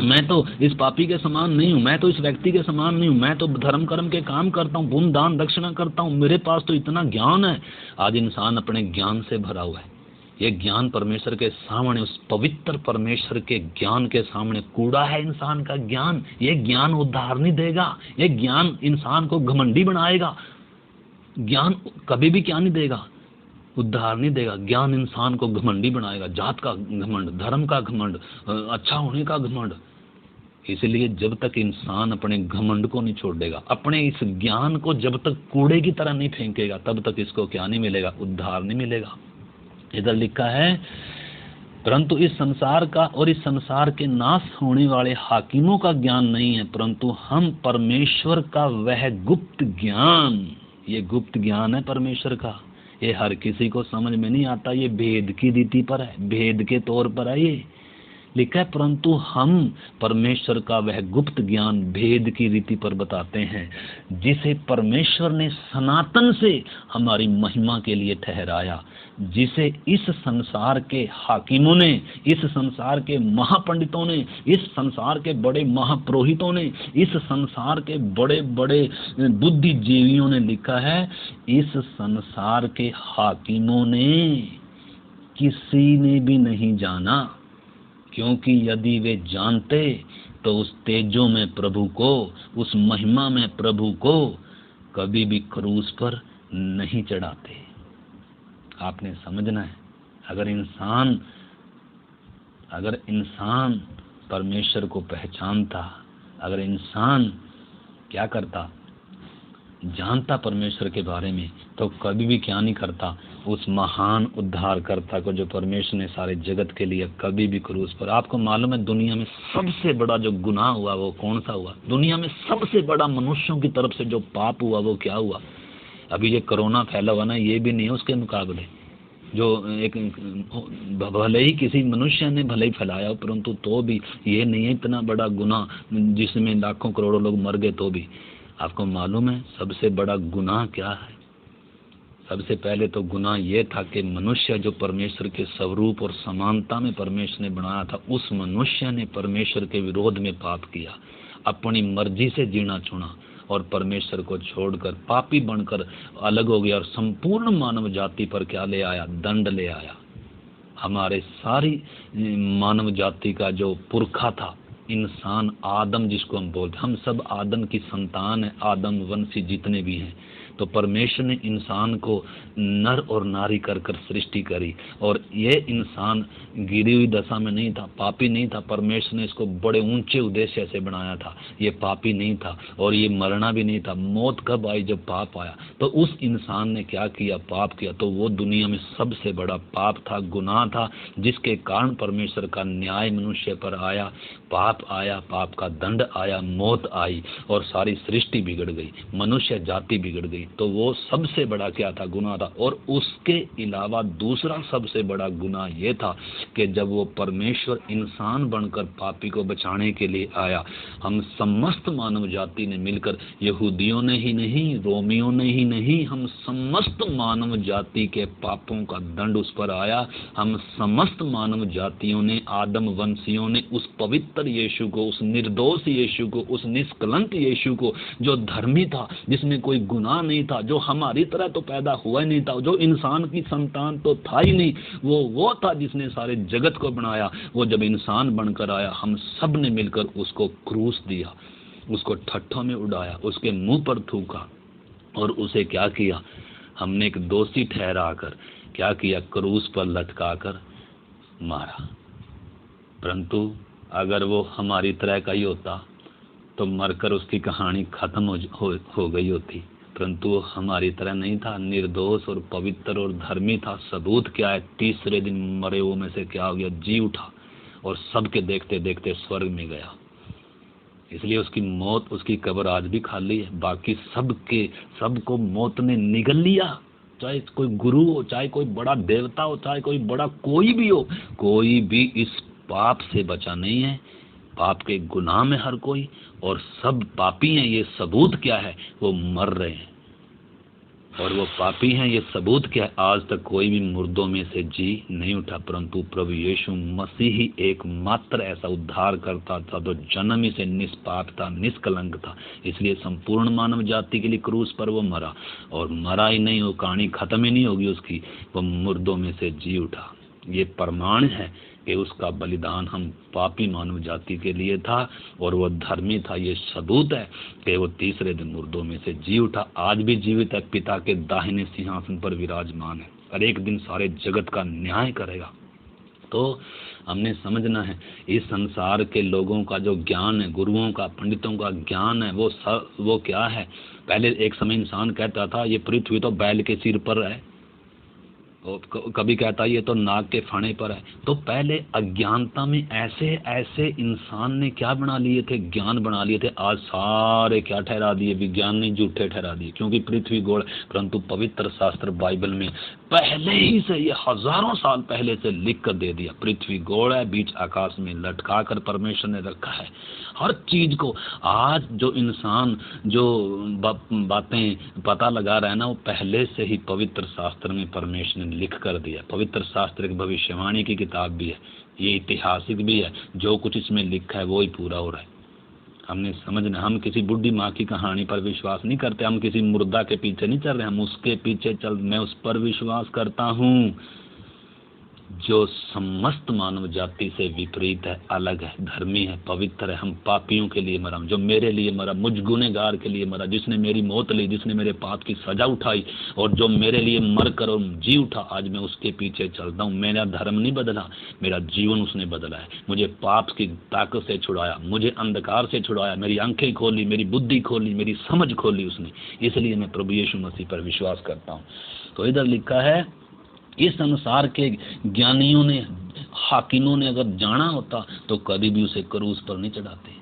मैं तो इस पापी के समान नहीं हूँ, मैं तो इस व्यक्ति के समान नहीं हूँ, मैं तो धर्म कर्म के काम करता हूँ, पुण्य दान दक्षिणा करता हूँ, मेरे पास तो इतना ज्ञान है। आज इंसान अपने ज्ञान से भरा हुआ है। ये ज्ञान परमेश्वर के सामने, उस पवित्र परमेश्वर के ज्ञान के सामने कूड़ा है इंसान का ज्ञान। ये ज्ञान उद्धार नहीं देगा, ये ज्ञान इंसान को घमंडी बनाएगा। ज्ञान कभी भी क्या नहीं देगा, उद्धार नहीं देगा। ज्ञान इंसान को घमंडी बनाएगा, जात का घमंड, धर्म का घमंड, अच्छा होने का घमंड। इसलिए जब तक इंसान अपने घमंड को नहीं छोड़ देगा, अपने इस ज्ञान को जब तक कूड़े की तरह नहीं फेंकेगा, तब तक इसको क्या नहीं मिलेगा, उद्धार नहीं मिलेगा। इधर लिखा है, परंतु इस संसार का और इस संसार के नाश होने वाले हाकिमों का ज्ञान नहीं है, परंतु हम परमेश्वर का वह गुप्त ज्ञान, ये गुप्त ज्ञान है परमेश्वर का, ये हर किसी को समझ में नहीं आता, ये भेद की रीति पर है, भेद के तौर पर है। ये लिखा है, परंतु हम परमेश्वर का वह गुप्त ज्ञान भेद की रीति पर बताते हैं, जिसे परमेश्वर ने सनातन से हमारी महिमा के लिए ठहराया, जिसे इस संसार के हाकिमों ने, इस संसार के महापंडितों ने, इस संसार के बड़े महापुरोहितों ने, इस संसार के बड़े बड़े बुद्धिजीवियों ने लिखा है, इस संसार के हाकिमों ने किसी ने भी नहीं जाना, क्योंकि यदि वे जानते तो उस तेजों में प्रभु को, उस महिमा में प्रभु को कभी भी क्रूस पर नहीं चढ़ाते। आपने समझना है, अगर इंसान परमेश्वर को पहचानता, अगर इंसान क्या करता, जानता परमेश्वर के बारे में, तो कभी भी क्या नहीं करता, उस महान उद्धारकर्ता को जो परमेश्वर ने सारे जगत के लिए कभी भी क्रूस पर। आपको मालूम है दुनिया में सबसे बड़ा जो गुनाह हुआ वो कौन सा हुआ? दुनिया में सबसे बड़ा मनुष्यों की तरफ से जो पाप हुआ वो क्या हुआ? अभी ये कोरोना फैला हुआ ना, ये भी नहीं है उसके मुकाबले। जो एक भले ही किसी मनुष्य ने भले ही फैलाया हो, परंतु तो भी ये नहीं है इतना बड़ा गुनाह जिसमें लाखों करोड़ों लोग मर गए। तो भी आपको मालूम है सबसे बड़ा गुनाह क्या है? सबसे पहले तो गुनाह ये था कि मनुष्य जो परमेश्वर के स्वरूप और समानता में परमेश्वर ने बनाया था, उस मनुष्य ने परमेश्वर के विरोध में पाप किया, अपनी मर्जी से जीना चुना और परमेश्वर को छोड़कर पापी बनकर अलग हो गया और संपूर्ण मानव जाति पर क्या ले आया? दंड ले आया। हमारे सारी मानव जाति का जो पुरखा था, इंसान आदम जिसको हम बोलते, हम सब आदम की संतान है, आदम वंशी जितने भी हैं। तो परमेश्वर ने इंसान को नर और नारी कर कर सृष्टि करी, और ये इंसान गिरी हुई दशा में नहीं था, पापी नहीं था। परमेश्वर ने इसको बड़े ऊंचे उद्देश्य से बनाया था। ये पापी नहीं था और ये मरना भी नहीं था। मौत कब आई? जब पाप आया। तो उस इंसान ने क्या किया? पाप किया। तो वो दुनिया में सबसे बड़ा पाप था, गुनाह था, जिसके कारण परमेश्वर का न्याय मनुष्य पर आया, पाप आया, पाप का दंड आया, मौत आई और सारी सृष्टि बिगड़ गई, मनुष्य जाति बिगड़ गई। तो वो सबसे बड़ा क्या था? गुनाह था। और उसके अलावा दूसरा सबसे बड़ा गुनाह ये था कि जब वो परमेश्वर इंसान बनकर पापी को बचाने के लिए आया, हम समस्त मानव जाति ने मिलकर, यहूदियों ने ही नहीं, रोमियों ने ही नहीं, हम समस्त मानव जाति के पापों का दंड उस पर आया। हम समस्त मानव जातियों ने, आदम वंशियों ने उस पवित्र यीशु को, उस निर्दोष यीशु को, उस निष्कलंक यीशु को, जो धर्मी था, जिसमें कोई गुनाह नहीं था, जो हमारी तरह तो पैदा हुआ ही नहीं था, जो इंसान की संतान तो था ही नहीं, वो था जिसने सारे जगत को बनाया। वो जब इंसान बनकर आया, हम सब ने मिलकर उसको क्रूस दिया, उसको ठट्ठों में उड़ाया, उसके मुंह पर थूका और उसे क्या किया, हमने एक दोषी ठहरा कर क्या किया, क्रूस पर लटका कर मारा। परंतु अगर वो हमारी तरह का ही होता तो मरकर उसकी कहानी खत्म हो गई होती, परंतु वो हमारी तरह नहीं था, निर्दोष और पवित्र और धर्मी था। सबूत क्या है, तीसरे दिन मरे हुए में से क्या हो गया, जी उठा और सबके देखते देखते स्वर्ग में गया। इसलिए उसकी मौत, उसकी कब्र आज भी खाली है। बाकी सबको मौत ने निगल लिया, चाहे कोई गुरु हो, चाहे कोई बड़ा देवता हो, चाहे कोई बड़ा कोई भी हो, कोई भी इस पाप से बचा नहीं है। पाप के गुनाह में हर कोई, और सब पापी हैं। ये सबूत क्या है, वो मर रहे हैं और वो पापी हैं। ये सबूत क्या है, आज तक कोई भी मुर्दों में से जी नहीं उठा, परंतु प्रभु यीशु मसीह ही एकमात्र ऐसा उद्धार करता था जो जन्म ही से निष्पाप था, निष्कलंक था। इसलिए संपूर्ण मानव जाति के लिए क्रूस पर वो मरा, और मरा ही नहीं, वो कहानी खत्म ही नहीं होगी उसकी, वो मुर्दों में से जी उठा। ये प्रमाण है कि उसका बलिदान हम पापी मानव जाति के लिए था और वो धर्मी था। ये सबूत है कि वो तीसरे दिन मुर्दों में से जी उठा, आज भी जीवित है, पिता के दाहिने सिंहासन पर विराजमान है, और एक दिन सारे जगत का न्याय करेगा। तो हमने समझना है, इस संसार के लोगों का जो ज्ञान है, गुरुओं का, पंडितों का ज्ञान है, वो क्या है। पहले एक समय इंसान कहता था ये पृथ्वी तो बैल के सिर पर है, कभी कहता ये तो नाग के फणे पर है। तो पहले अज्ञानता में ऐसे ऐसे इंसान ने क्या बना लिए थे, ज्ञान बना लिए थे। आज सारे क्या ठहरा दिए, विज्ञान ने झूठे ठहरा दिए, क्योंकि पृथ्वी गोल। परंतु पवित्र शास्त्र बाइबल में पहले ही से, ये हजारों साल पहले से लिख कर दे दिया, पृथ्वी गोल है, बीच आकाश में लटका कर परमेश्वर ने रखा है हर चीज को। आज जो इंसान जो बातें पता लगा रहा है ना, वो पहले से ही पवित्र शास्त्र में परमेश्वर ने लिख कर दिया। पवित्र शास्त्र एक भविष्यवाणी की किताब भी है, ये ऐतिहासिक भी है। जो कुछ इसमें लिखा है वो ही पूरा हो रहा है। हमने समझना, हम किसी बुढ़ी माँ की कहानी पर विश्वास नहीं करते, हम किसी मुर्दा के पीछे नहीं चल रहे, हम उसके पीछे मैं उस पर विश्वास करता हूँ जो समस्त मानव जाति से विपरीत है, अलग है, धर्मी है, पवित्र है। हम पापियों के लिए मरा, जो मेरे लिए मरा, मुझ गुनहगार के लिए मरा, जिसने मेरी मौत ली, जिसने मेरे पाप की सजा उठाई, और जो मेरे लिए मर कर और जी उठा, आज मैं उसके पीछे चलता हूँ। मेरा धर्म नहीं बदला, मेरा जीवन उसने बदला है। मुझे पाप की ताकत से छुड़ाया, मुझे अंधकार से छुड़ाया, मेरी आंखें खोली, मेरी बुद्धि खोली, मेरी समझ खोली उसने। इसलिए मैं प्रभु यीशु मसीह पर विश्वास करता हूँ। तो इधर लिखा है, इस संसार के ज्ञानियों ने, हाकिमों ने अगर जाना होता तो कभी भी उसे क्रूस पर नहीं चढ़ाते।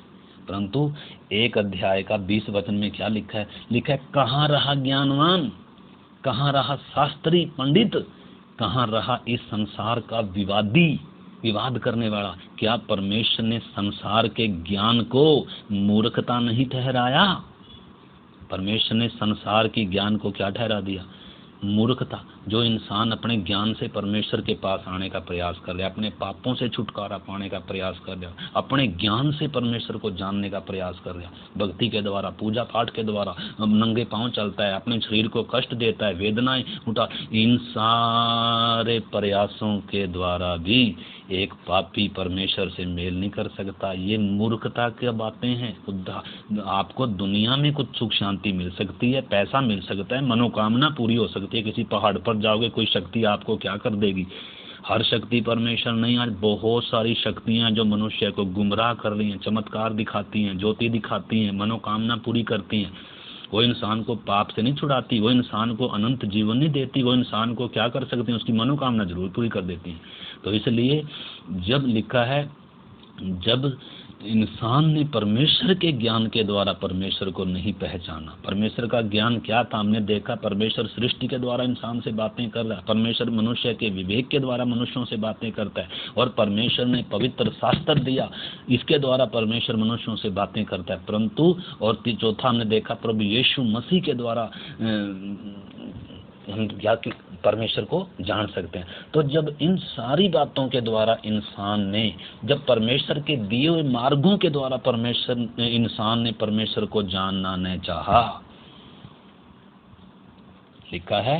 परंतु एक अध्याय का 20 वचन में क्या लिखा है, लिखा है कहाँ रहा ज्ञानवान, कहाँ रहा शास्त्री पंडित, कहाँ रहा इस संसार का विवाद करने वाला। क्या परमेश्वर ने संसार के ज्ञान को मूर्खता नहीं ठहराया? परमेश्वर ने संसार की ज्ञान को क्या ठहरा दिया? मूर्खता। जो इंसान अपने ज्ञान से परमेश्वर के पास आने का प्रयास कर रहा है, अपने पापों से छुटकारा पाने का प्रयास कर रहा है, अपने ज्ञान से परमेश्वर को जानने का प्रयास कर रहा है, भक्ति के द्वारा, पूजा पाठ के द्वारा नंगे पांव चलता है, अपने शरीर को कष्ट देता है, वेदनाएं उठा, इन सारे प्रयासों के द्वारा भी एक पापी परमेश्वर से मेल नहीं कर सकता। ये मूर्खता की बातें हैं। आपको दुनिया में कुछ सुख शांति मिल सकती है, पैसा मिल सकता है, मनोकामना पूरी हो सकती है, किसी पहाड़ पर जाओगे, कोई शक्ति आपको क्या कर देगी? हर शक्ति परमेश्वर नहीं। आज बहुत सारी शक्तियां जो मनुष्य को गुमराह कर रही हैं, चमत्कार दिखाती हैं, ज्योति दिखाती हैं, मनोकामना पूरी करती हैं, वो इंसान को पाप से नहीं छुड़ाती, वो इंसान को अनंत जीवन नहीं देती, वो इंसान को क्या कर सकती हैं, उसकी मनोकामना जरूर पूरी कर देती हैं। तो इसलिए जब लिखा है, जब इंसान ने परमेश्वर के ज्ञान के द्वारा परमेश्वर को नहीं पहचाना। परमेश्वर का ज्ञान क्या था हमने देखा, परमेश्वर सृष्टि के द्वारा इंसान से बातें कर रहा है, परमेश्वर मनुष्य के विवेक के द्वारा मनुष्यों से बातें करता है, और परमेश्वर ने पवित्र शास्त्र दिया, इसके द्वारा परमेश्वर मनुष्यों से बातें करता है। परंतु और चौथा हमने देखा, प्रभु यीशु मसीह के द्वारा हम क्या परमेश्वर को जान सकते हैं। तो जब इन सारी बातों के द्वारा इंसान ने, जब परमेश्वर के दिए हुए मार्गों के द्वारा इंसान ने परमेश्वर को जानना नहीं चाहा, लिखा है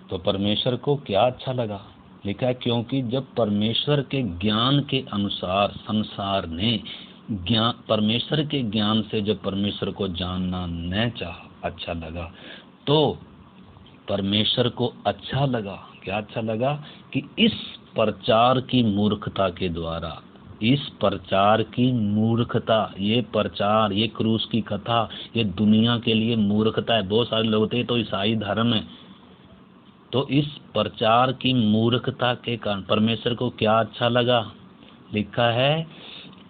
तो परमेश्वर को क्या अच्छा लगा, लिखा है क्योंकि जब परमेश्वर के ज्ञान के अनुसार संसार ने परमेश्वर के ज्ञान से जब परमेश्वर को जानना न चाहा, अच्छा लगा, तो परमेश्वर को अच्छा लगा, क्या अच्छा लगा कि इस प्रचार की मूर्खता के द्वारा, इस प्रचार की मूर्खता, ये प्रचार, ये क्रूस की कथा, ये दुनिया के लिए मूर्खता है। बहुत सारे लोग होते हैं तो ईसाई धर्म है, तो इस प्रचार की मूर्खता के कारण परमेश्वर को क्या अच्छा लगा, लिखा है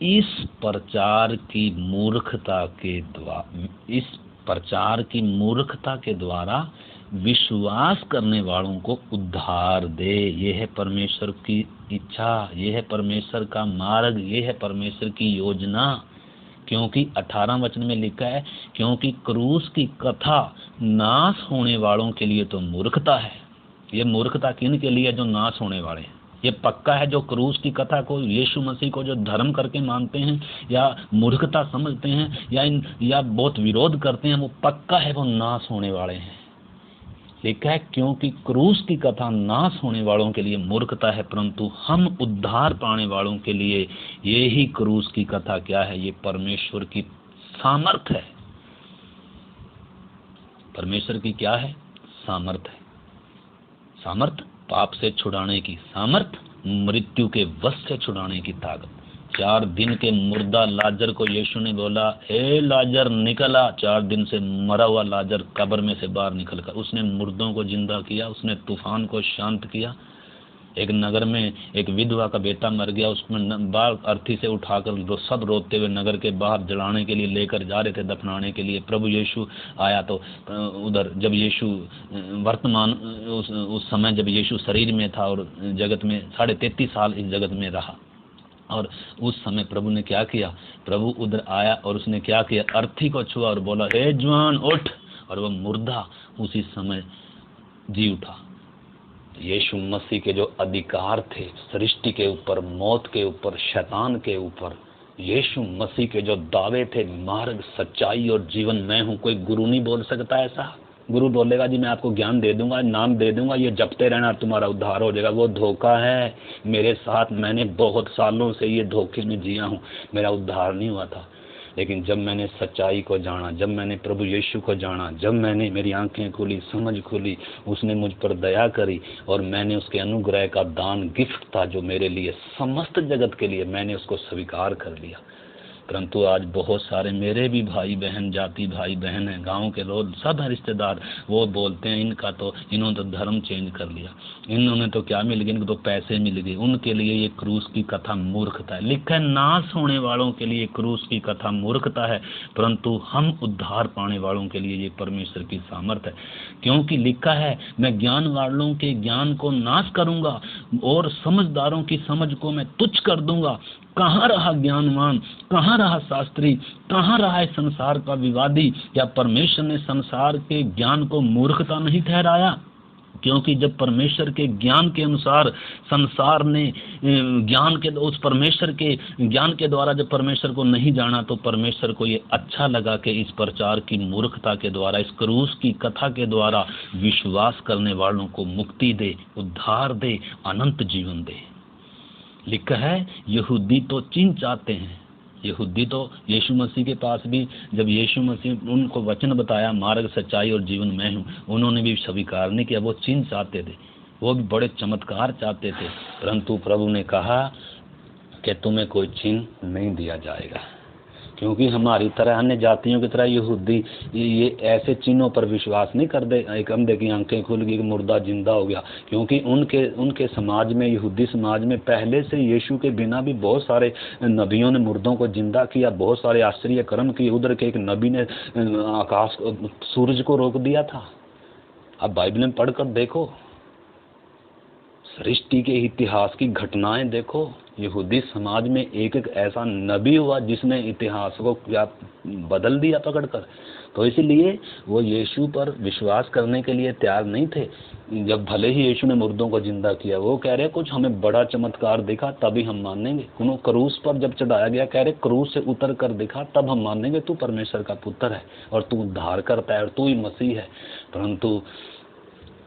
इस प्रचार की मूर्खता के द्वारा, इस प्रचार की मूर्खता के द्वारा विश्वास करने वालों को उद्धार दे। ये है परमेश्वर की इच्छा, ये है परमेश्वर का मार्ग, ये है परमेश्वर की योजना। क्योंकि 18 वचन में लिखा है क्योंकि क्रूस की कथा नाश होने वालों के लिए तो मूर्खता है। ये मूर्खता किन के लिए? जो नाश होने वाले हैं। ये पक्का है जो क्रूस की कथा को, यीशु मसीह को जो धर्म करके मानते हैं या मूर्खता समझते हैं या बहुत विरोध करते हैं, वो पक्का है वो नाश होने वाले हैं। लिखा है क्योंकि क्रूस की कथा नाश होने वालों के लिए मूर्खता है, परंतु हम उद्धार पाने वालों के लिए ये ही क्रूस की कथा क्या है? ये परमेश्वर की सामर्थ है। परमेश्वर की क्या है? सामर्थ है। सामर्थ पाप से छुड़ाने की, सामर्थ मृत्यु के वश से छुड़ाने की ताकत। 4 दिन के मुर्दा लाजर को यीशु ने बोला, ए लाजर निकला। 4 दिन से मरा हुआ लाजर कब्र में से बाहर निकलकर उसने मुर्दों को जिंदा किया, उसने तूफान को शांत किया। एक नगर में एक विधवा का बेटा मर गया, उसमें बाल अर्थी से उठाकर सब रोते हुए नगर के बाहर जलाने के लिए लेकर जा रहे थे, दफनाने के लिए। प्रभु यीशु आया तो उधर जब यीशु वर्तमान उस समय जब यीशु शरीर में था और जगत में 33.5 साल इस जगत में रहा, और उस समय प्रभु ने क्या किया? प्रभु उधर आया और उसने क्या किया? अर्थी को छुआ और बोला, हे जवान उठ, और वह मुर्दा उसी समय जी उठा। यीशु मसीह के जो अधिकार थे सृष्टि के ऊपर, मौत के ऊपर, शैतान के ऊपर, यीशु मसीह के जो दावे थे, मार्ग, सच्चाई और जीवन मैं हूँ। कोई गुरु नहीं बोल सकता ऐसा। गुरु बोलेगा जी मैं आपको ज्ञान दे दूंगा, नाम दे दूंगा, ये जपते रहना तुम्हारा उद्धार हो जाएगा, वो धोखा है। मेरे साथ मैंने बहुत सालों से ये धोखे में जिया हूँ, मेरा उद्धार नहीं हुआ था। लेकिन जब मैंने सच्चाई को जाना, जब मैंने प्रभु यीशु को जाना, जब मैंने मेरी आंखें खुली, समझ खुली, उसने मुझ पर दया करी और मैंने उसके अनुग्रह का दान, गिफ्ट था जो मेरे लिए, समस्त जगत के लिए, मैंने उसको स्वीकार कर लिया। परंतु आज बहुत सारे मेरे भी भाई बहन, जाति भाई बहन हैं, गांव के लोग, सब हैं रिश्तेदार, वो बोलते हैं इनका तो, इन्होंने तो धर्म चेंज कर लिया, इन्होंने तो क्या मिल गया, इनको तो पैसे मिल गए। उनके लिए ये क्रूस की कथा मूर्खता है। लिखा है नाश होने वालों के लिए क्रूस की कथा मूर्खता है, परंतु हम उद्धार पाने वालों के लिए ये परमेश्वर की सामर्थ है। क्योंकि लिखा है मैं ज्ञान वालों के ज्ञान को नाश करूंगा और समझदारों की समझ को मैं तुच्छ कर दूंगा। कहाँ रहा ज्ञानवान, कहाँ रहा शास्त्री, कहाँ रहा है संसार का विवादी? क्या परमेश्वर ने संसार के ज्ञान को मूर्खता नहीं ठहराया? क्योंकि जब परमेश्वर के ज्ञान के अनुसार संसार ने ज्ञान के, उस परमेश्वर के ज्ञान के द्वारा जब परमेश्वर को नहीं जाना, तो परमेश्वर को ये अच्छा लगा कि इस प्रचार की मूर्खता के द्वारा, इस क्रूस की कथा के द्वारा विश्वास करने वालों को मुक्ति दे, उद्धार दे, अनंत जीवन दे। लिखा है यहूदी तो चिन्ह चाहते हैं। यहूदी तो यीशु मसीह के पास भी जब यीशु मसीह उनको वचन बताया, मार्ग, सच्चाई और जीवन मैं हूँ, उन्होंने भी स्वीकार नहीं किया। वो चिन्ह चाहते थे, वो भी बड़े चमत्कार चाहते थे, परंतु प्रभु ने कहा कि तुम्हें कोई चिन्ह नहीं दिया जाएगा। क्योंकि हमारी तरह, अन्य जातियों की तरह यहूदी ये ऐसे चिन्हों पर विश्वास नहीं कर दे। एक अंधे की आंखें खुल गई, मुर्दा जिंदा हो गया। क्योंकि उनके समाज में, यहूदी समाज में पहले से यीशु के बिना भी बहुत सारे नबियों ने मुर्दों को जिंदा किया, बहुत सारे आश्चर्य कर्म किए। उधर के एक नबी ने आकाश, सूरज को रोक दिया था। अब बाइबल में पढ़कर देखो, सृष्टि के इतिहास की घटनाएं देखो। यहूदी समाज में एक एक ऐसा नबी हुआ जिसने इतिहास को क्या बदल दिया पकड़कर। तो इसीलिए वो यीशु पर विश्वास करने के लिए तैयार नहीं थे। जब भले ही यीशु ने मुर्दों को जिंदा किया, वो कह रहे कुछ हमें बड़ा चमत्कार दिखा तभी हम मानेंगे। उन्होंने क्रूस पर जब चढ़ाया गया, कह रहे क्रूस से उतर कर दिखा तब हम मानेंगे तू परमेश्वर का पुत्र है और तू उद्धार करता है और तू ही मसीह है। परंतु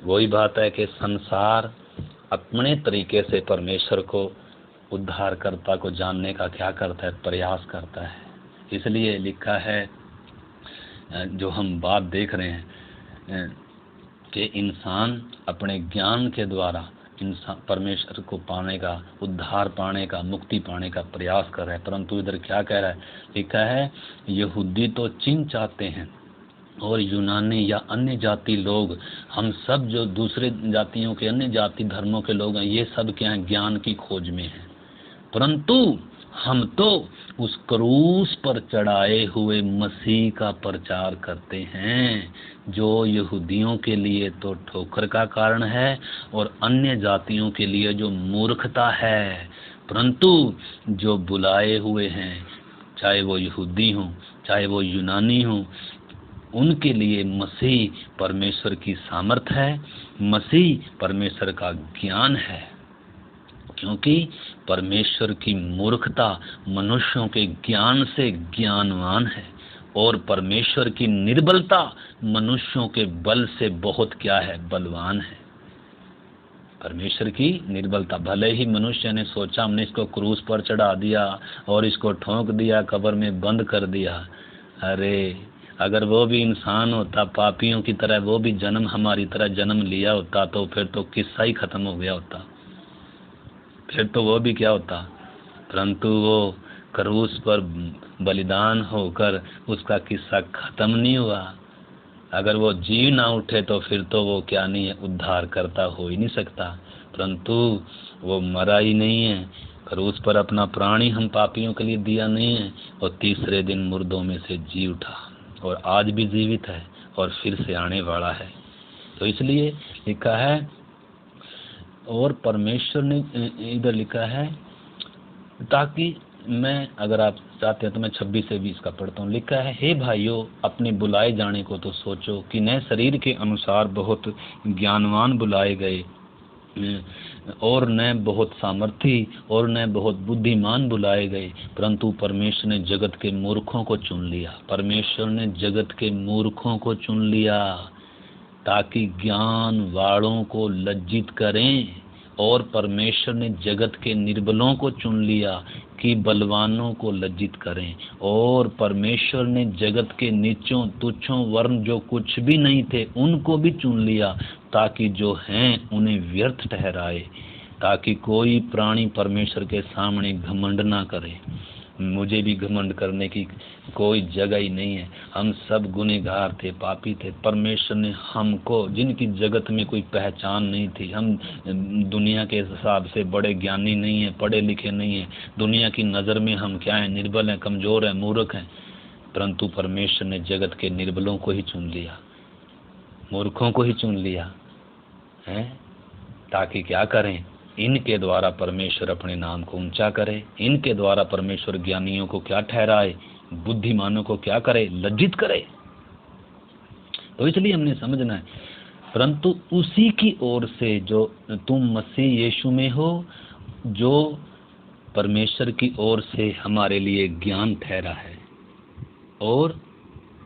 वही बात है कि संसार अपने तरीके से परमेश्वर को, उद्धारकर्ता को जानने का क्या करता है, प्रयास करता है। इसलिए लिखा है, जो हम बात देख रहे हैं कि इंसान अपने ज्ञान के द्वारा इंसान परमेश्वर को पाने का, उद्धार पाने का, मुक्ति पाने का प्रयास कर रहा है। परंतु इधर क्या कह रहा है, लिखा है यहूदी तो चिन्ह चाहते हैं और यूनानी या अन्य जाति लोग, हम सब जो दूसरे जातियों के, अन्य जाति धर्मों के लोग हैं, ये सब क्या है, ज्ञान की खोज में हैं। परंतु हम तो उस क्रूस पर चढ़ाए हुए मसीह का प्रचार करते हैं, जो यहूदियों के लिए तो ठोकर का कारण है और अन्य जातियों के लिए जो मूर्खता है। परंतु जो बुलाए हुए हैं, चाहे वो यहूदी हों चाहे वो यूनानी हों, उनके लिए मसीह परमेश्वर की सामर्थ है, मसीह परमेश्वर का ज्ञान है। क्योंकि परमेश्वर की मूर्खता मनुष्यों के ज्ञान से ज्ञानवान है और परमेश्वर की निर्बलता मनुष्यों के बल से बहुत क्या है, बलवान है। परमेश्वर की निर्बलता, भले ही मनुष्य ने सोचा हमने इसको क्रूस पर चढ़ा दिया और इसको ठोंक दिया, कब्र में बंद कर दिया। अरे अगर वो भी इंसान होता, पापियों की तरह वो भी जन्म हमारी तरह जन्म लिया होता, तो फिर तो किस्सा ही खत्म हो गया होता, फिर तो वो भी क्या होता। परंतु वो क्रूस पर बलिदान होकर उसका किस्सा खत्म नहीं हुआ। अगर वो जी ना उठे तो फिर तो वो क्या नहीं है, उद्धार करता हो ही नहीं सकता। परंतु वो मरा ही नहीं है, क्रूस पर अपना प्राण ही हम पापियों के लिए दिया नहीं है, और तीसरे दिन मुर्दों में से जी उठा और आज भी जीवित है और फिर से आने वाला है। तो इसलिए लिखा है, और परमेश्वर ने इधर लिखा है, ताकि मैं, अगर आप चाहते हैं तो मैं 26 से 20 का पढ़ता हूँ। लिखा है, हे भाइयों, अपने बुलाए जाने को तो सोचो कि न शरीर के अनुसार बहुत ज्ञानवान बुलाए गए और न बहुत सामर्थी और न बहुत बुद्धिमान बुलाए गए, परंतु परमेश्वर ने जगत के मूर्खों को चुन लिया। परमेश्वर ने जगत के मूर्खों को चुन लिया ताकि ज्ञान वालों को लज्जित करें, और परमेश्वर ने जगत के निर्बलों को चुन लिया कि बलवानों को लज्जित करें, और परमेश्वर ने जगत के नीचों तुच्छों वर्ण जो कुछ भी नहीं थे उनको भी चुन लिया ताकि जो हैं उन्हें व्यर्थ ठहराए, ताकि कोई प्राणी परमेश्वर के सामने घमंड ना करे। मुझे भी घमंड करने की कोई जगह ही नहीं है। हम सब गुनहगार थे, पापी थे। परमेश्वर ने हमको, जिनकी जगत में कोई पहचान नहीं थी, हम दुनिया के हिसाब से बड़े ज्ञानी नहीं है, पढ़े लिखे नहीं है, दुनिया की नज़र में हम क्या हैं, निर्बल हैं, कमज़ोर हैं, मूर्ख हैं, परंतु परमेश्वर ने जगत के निर्बलों को ही चुन लिया, मूर्खों को ही चुन लिया है, ताकि क्या करें, इनके द्वारा परमेश्वर अपने नाम को ऊंचा करे। इनके द्वारा परमेश्वर ज्ञानियों को क्या ठहराए, बुद्धिमानों को क्या करे, लज्जित करे। तो इसलिए हमने समझना है, परंतु उसी की ओर से जो तुम मसीह यीशु में हो, जो परमेश्वर की ओर से हमारे लिए ज्ञान ठहरा है, और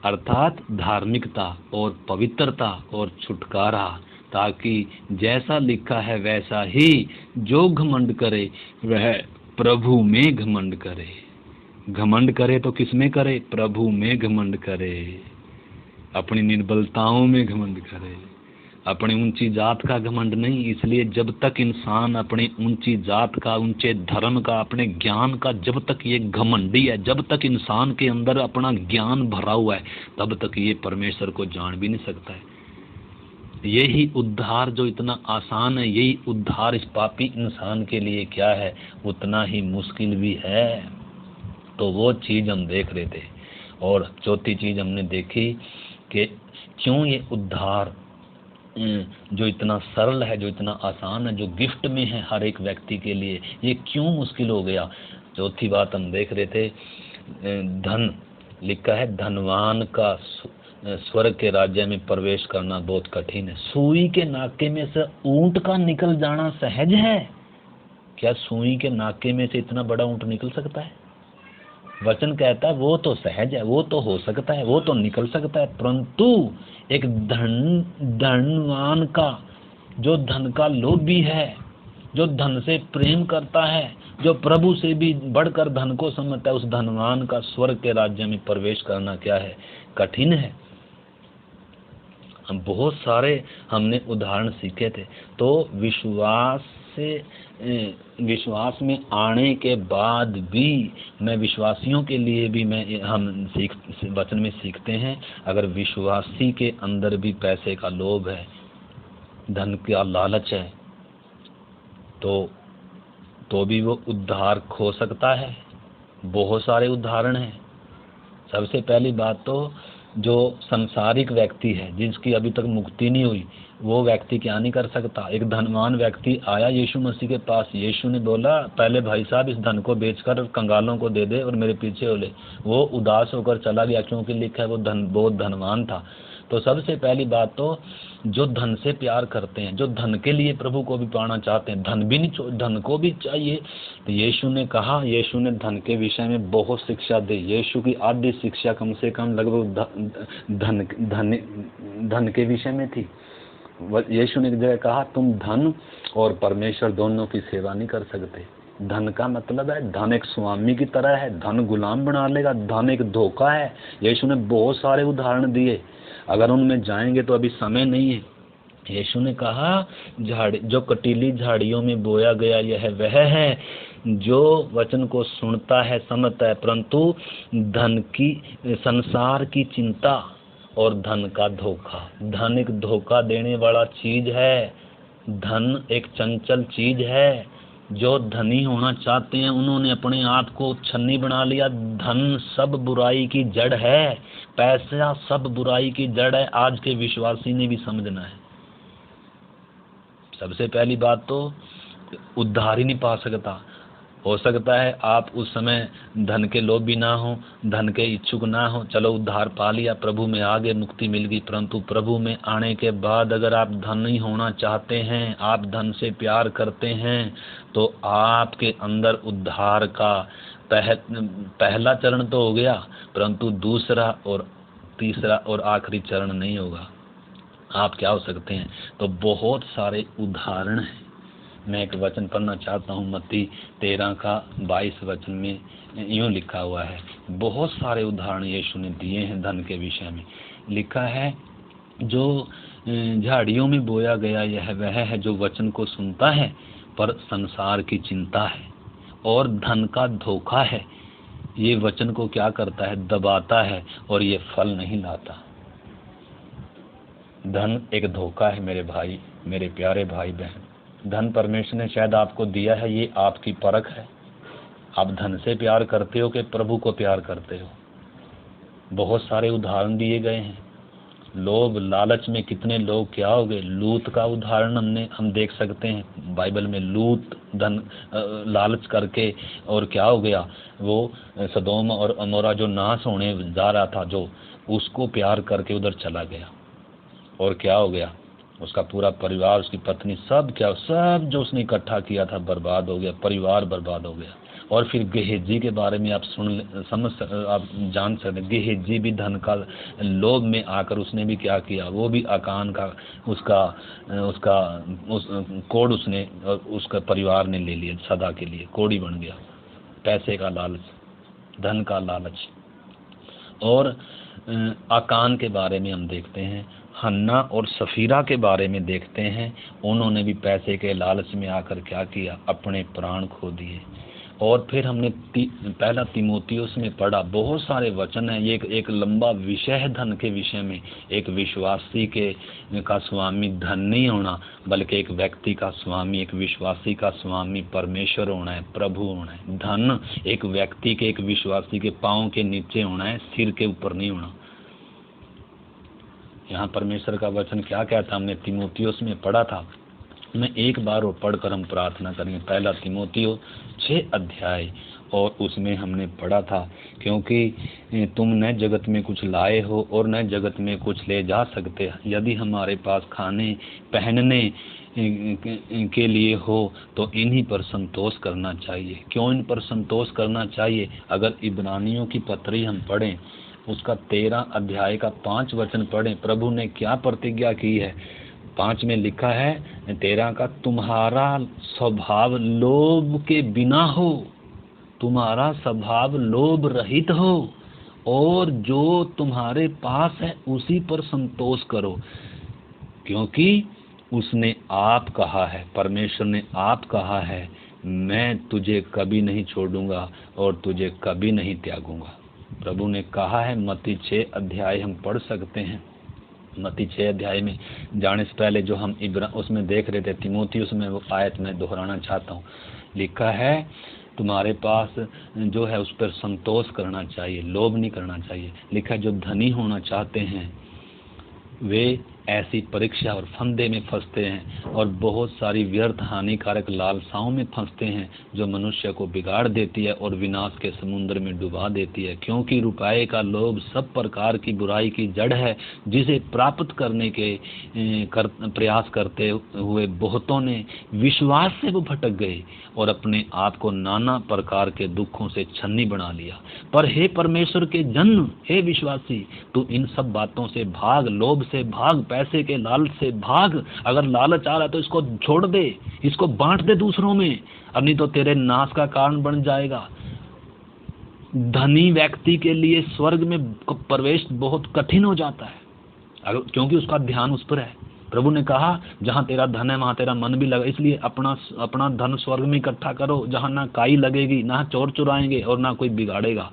अर्थात धार्मिकता और पवित्रता और छुटकारा, ताकि जैसा लिखा है वैसा ही जो घमंड करे वह प्रभु में घमंड करे। घमंड करे तो किस में करे, प्रभु में घमंड करे, अपनी निर्बलताओं में घमंड करे, अपनी ऊंची जात का घमंड नहीं। इसलिए जब तक इंसान अपनी ऊंची जात का, ऊंचे धर्म का, अपने ज्ञान का, जब तक ये घमंडी है, जब तक इंसान के अंदर अपना ज्ञान भरा हुआ है, तब तक ये परमेश्वर को जान भी नहीं सकता है। यही उद्धार जो इतना आसान है, यही उद्धार इस पापी इंसान के लिए क्या है, उतना ही मुश्किल भी है। तो वो चीज़ हम देख रहे थे। और चौथी चीज़ हमने देखी कि क्यों ये उद्धार जो इतना सरल है, जो इतना आसान है, जो गिफ्ट में है हर एक व्यक्ति के लिए, ये क्यों मुश्किल हो गया। चौथी बात हम देख रहे थे, धन, लिखा है धनवान का स्वर्ग के राज्य में प्रवेश करना बहुत कठिन है। सुई के नाके में से ऊंट का निकल जाना सहज है क्या? सुई के नाके में से इतना बड़ा ऊंट निकल सकता है? वचन कहता है वो तो सहज है, वो तो हो सकता है, वो तो निकल सकता है, परंतु एक धनवान का, जो धन का लोभी है, जो धन से प्रेम करता है, जो प्रभु से भी बढ़कर धन को समझता है, उस धनवान का स्वर्ग के राज्य में प्रवेश करना क्या है, कठिन है। हम बहुत सारे हमने उदाहरण सीखे थे। तो विश्वास में आने के बाद भी, मैं विश्वासियों के लिए भी हम वचन में सीखते हैं, अगर विश्वासी के अंदर भी पैसे का लोभ है, धन का लालच है, तो भी वो उद्धार खो सकता है। बहुत सारे उदाहरण हैं। सबसे पहली बात तो जो संसारिक व्यक्ति है, जिसकी अभी तक मुक्ति नहीं हुई, वो व्यक्ति क्या नहीं कर सकता। एक धनवान व्यक्ति आया यीशु मसीह के पास, यीशु ने बोला पहले भाई साहब इस धन को बेचकर कंगालों को दे दे और मेरे पीछे हो ले। वो उदास होकर चला गया, क्योंकि लिखा है वो बहुत धनवान था। तो सबसे पहली बात तो जो धन से प्यार करते हैं, जो धन के लिए प्रभु को भी पाना चाहते हैं, धन को भी चाहिए। तो यीशु ने कहा, यीशु ने धन के विषय में बहुत शिक्षा दी। यीशु की आधी शिक्षा कम से कम लगभग धन के विषय में थी। यीशु ने एक जगह कहा तुम धन और परमेश्वर दोनों की सेवा नहीं कर सकते। धन का मतलब है, धन एक स्वामी की तरह है, धन गुलाम बना लेगा, धन एक धोखा है। यीशु ने बहुत सारे उदाहरण दिए, अगर उनमें जाएंगे तो अभी समय नहीं है। यीशु ने कहा जो कटीली झाड़ियों में बोया गया यह वह है जो वचन को सुनता है, समझता है, परंतु संसार की चिंता और धन का धोखा। धन एक धोखा देने वाला चीज है, धन एक चंचल चीज है। जो धनी होना चाहते हैं उन्होंने अपने आप को छन्नी बना लिया। धन सब बुराई की जड़ है, पैसा सब बुराई की जड़ है। आज के विश्वासी ने भी समझना है। सबसे पहली बात तो उद्धार ही नहीं पा सकता। हो सकता है आप उस समय धन के लोभी ना हो, धन के इच्छुक ना हो, चलो उद्धार पा लिया, प्रभु में आगे मुक्ति मिल गई, परंतु प्रभु में आने के बाद अगर आप धनी होना चाहते हैं, आप धन से प्यार करते हैं, तो आपके अंदर उद्धार का पहला चरण तो हो गया, परंतु दूसरा और तीसरा और आखिरी चरण नहीं होगा। आप क्या हो सकते हैं? तो बहुत सारे उदाहरण हैं। मैं एक वचन पढ़ना चाहता हूँ, मत्ती 13 का 22 वचन में यूँ लिखा हुआ है। बहुत सारे उदाहरण यीशु ने दिए हैं धन के विषय में। लिखा है जो झाड़ियों में बोया गया यह वह है जो वचन को सुनता है पर संसार की चिंता है और धन का धोखा है। ये वचन को क्या करता है? दबाता है और ये फल नहीं लाता। धन एक धोखा है मेरे भाई, मेरे प्यारे भाई बहन। धन परमेश्वर ने शायद आपको दिया है, ये आपकी परख है। आप धन से प्यार करते हो कि प्रभु को प्यार करते हो? बहुत सारे उदाहरण दिए गए हैं। लोभ लालच में कितने लोग क्या हो गए। लूत का उदाहरण हम देख सकते हैं बाइबल में। लूत धन लालच करके और क्या हो गया, वो सदोम और अमोरा जो नाश होने जा रहा था, जो उसको प्यार करके उधर चला गया, और क्या हो गया, उसका पूरा परिवार, उसकी पत्नी, सब जो उसने इकट्ठा किया था बर्बाद हो गया, परिवार बर्बाद हो गया। और फिर गेहजी के बारे में आप आप जान सकते हैं। गेहजी भी धन का लोभ में आकर उसने भी क्या किया, वो भी आकान का उसका कोड उसने और उसका परिवार ने ले लिया, सदा के लिए कोड़ी बन गया। पैसे का लालच, धन का लालच। और आकान के बारे में हम देखते हैं, हन्ना और सफीरा के बारे में देखते हैं। उन्होंने भी पैसे के लालच में आकर क्या किया, अपने प्राण खो दिए। और फिर हमने पहला तीमुथियुस में पढ़ा, बहुत सारे वचन हैं। ये एक लंबा विषय है धन के विषय में। एक विश्वासी का स्वामी धन नहीं होना, बल्कि एक व्यक्ति का स्वामी, एक विश्वासी का स्वामी परमेश्वर होना है, प्रभु होना है। धन एक व्यक्ति के, एक विश्वासी के पाँव के नीचे होना है, सिर के ऊपर नहीं होना। यहाँ परमेश्वर का वचन क्या कहता, हमने तीमुथियुस में पढ़ा था। मैं एक बार वो पढ़कर हम प्रार्थना करेंगे। पहला तीमुथियुस 6 अध्याय और उसमें हमने पढ़ा था, क्योंकि तुम न जगत में कुछ लाए हो और न जगत में कुछ ले जा सकते। यदि हमारे पास खाने पहनने के लिए हो तो इन्हीं पर संतोष करना चाहिए। क्यों इन पर संतोष करना चाहिए? अगर इब्रानियों की पत्री हम पढ़ें, उसका 13 अध्याय का 5 वचन पढ़ें, प्रभु ने क्या प्रतिज्ञा की है। 5 में लिखा है 13 का, तुम्हारा स्वभाव लोभ के बिना हो, तुम्हारा स्वभाव लोभ रहित हो, और जो तुम्हारे पास है उसी पर संतोष करो, क्योंकि उसने आप कहा है, परमेश्वर ने आप कहा है, मैं तुझे कभी नहीं छोड़ूंगा और तुझे कभी नहीं त्यागूंगा। प्रभु ने कहा है। मत्ती 6 अध्याय हम पढ़ सकते हैं। मत्ती 6 अध्याय में जाने से पहले जो हम उसमें देख रहे थे, तीमुथियुस में, वो आयत में दोहराना चाहता हूँ। लिखा है तुम्हारे पास जो है उस पर संतोष करना चाहिए, लोभ नहीं करना चाहिए। लिखा है जो धनी होना चाहते हैं वे ऐसी परीक्षा और फंदे में फंसते हैं और बहुत सारी व्यर्थ हानिकारक लालसाओं में फंसते हैं, जो मनुष्य को बिगाड़ देती है और विनाश के समुद्र में डुबा देती है। क्योंकि रुपये का लोभ सब प्रकार की बुराई की जड़ है, जिसे प्राप्त करने के प्रयास करते हुए बहुतों ने विश्वास से वो भटक गए और अपने आप को नाना प्रकार के दुखों से छन्नी बना लिया। पर हे परमेश्वर के जन, हे विश्वासी, तू इन सब बातों से भाग, लोभ से भाग, पैसे के लालच से भाग। अगर लालच आ रहा है तो इसको छोड़ दे, इसको बांट दे दूसरों में, अब नहीं तो तेरे नाश का कारण बन जाएगा। धनी व्यक्ति के लिए स्वर्ग में प्रवेश बहुत कठिन हो जाता है, क्योंकि उसका ध्यान उस पर है। प्रभु ने कहा जहाँ तेरा धन है वहाँ तेरा मन भी लगा, इसलिए अपना धन स्वर्ग में इकट्ठा करो, जहाँ ना काई लगेगी, ना चोर चुराएंगे और ना कोई बिगाड़ेगा।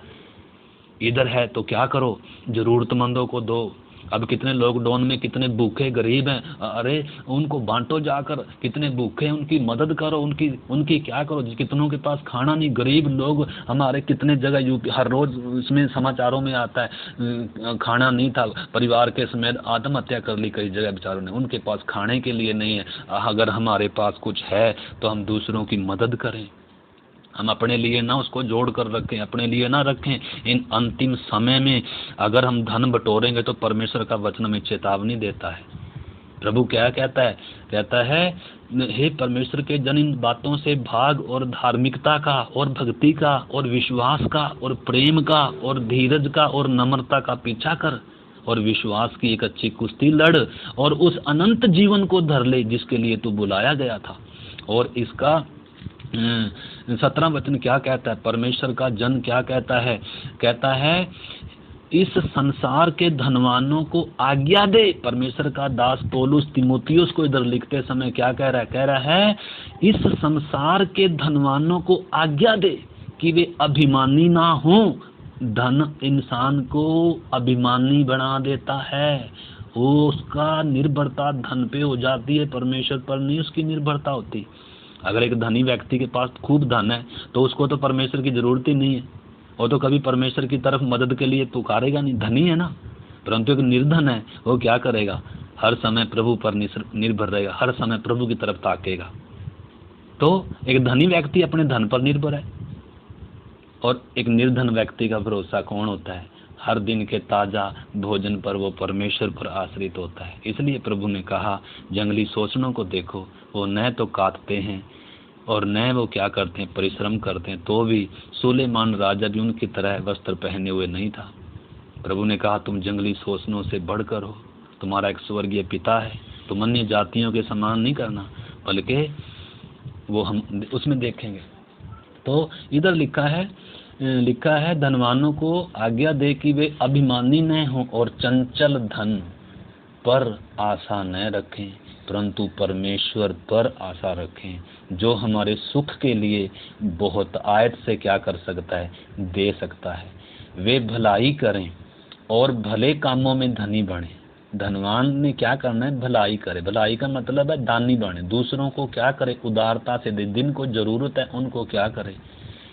इधर है तो क्या करो, जरूरतमंदों को दो। अब कितने लॉकडाउन में कितने भूखे गरीब हैं, अरे उनको बांटो जाकर। कितने भूखे हैं उनकी मदद करो, उनकी क्या करो, कितनों के पास खाना नहीं। गरीब लोग हमारे कितने जगह यूपी, हर रोज इसमें समाचारों में आता है खाना नहीं था, परिवार के समेत आत्महत्या कर ली कई जगह बेचारों ने, उनके पास खाने के लिए नहीं है। अगर हमारे पास कुछ है तो हम दूसरों की मदद करें, हम अपने लिए ना उसको जोड़ कर रखें, अपने लिए ना रखें। इन अंतिम समय में अगर हम धन बटोरेंगे तो परमेश्वर का वचन हमें चेतावनी देता है। प्रभु क्या कहता है? कहता है हे परमेश्वर के जन, इन बातों से भाग और धार्मिकता का और भक्ति का और विश्वास का और प्रेम का और धीरज का और नम्रता का पीछा कर, और विश्वास की एक अच्छी कुश्ती लड़, और उस अनंत जीवन को धर ले जिसके लिए तू बुलाया गया था। और इसका 17 वचन क्या कहता है? परमेश्वर का जन क्या कहता है? कहता है इस संसार के धनवानों को आज्ञा दे। परमेश्वर का दास पौलुस तीमुथियुस को इधर लिखते समय क्या कह रहा है? कह रहा है इस संसार के धनवानों को आज्ञा दे कि वे अभिमानी ना हो। धन इंसान को अभिमानी बना देता है, वो उसका निर्भरता धन पे हो जाती है, परमेश्वर पर नहीं उसकी निर्भरता होती। अगर एक धनी व्यक्ति के पास खूब धन है तो उसको तो परमेश्वर की जरूरत ही नहीं है, वो तो कभी परमेश्वर की तरफ मदद के लिए पुकारेगा नहीं, धनी है ना। परंतु एक निर्धन है, वो क्या करेगा? हर समय प्रभु पर निर्भर रहेगा, हर समय प्रभु की तरफ ताकेगा। तो एक धनी व्यक्ति अपने धन पर निर्भर है, और एक निर्धन व्यक्ति का भरोसा कौन होता है? हर दिन के ताजा भोजन पर वो परमेश्वर पर आश्रित होता है। इसलिए प्रभु ने कहा जंगली शोषणों को देखो, वो न तो काटते हैं और न वो क्या करते हैं, परिश्रम करते हैं, तो भी सुलेमान राजा भी उनकी तरह वस्त्र पहने हुए नहीं था। प्रभु ने कहा तुम जंगली शोषणों से बढ़कर हो, तुम्हारा एक स्वर्गीय पिता है, तुम अन्य जातियों के समान नहीं करना, बल्कि वो हम उसमें देखेंगे। तो इधर लिखा है धनवानों को आज्ञा दे कि वे अभिमानी न हों और चंचल धन पर आशा न रखें, परंतु परमेश्वर पर आशा रखें, जो हमारे सुख के लिए बहुत आयत से क्या कर सकता है? दे सकता है। वे भलाई करें और भले कामों में धनी बने। धनवान ने क्या करना है? भलाई करे। भलाई का मतलब है दानी बने, दूसरों को क्या करे? उदारता से दे। जिनको जरूरत है उनको क्या करे?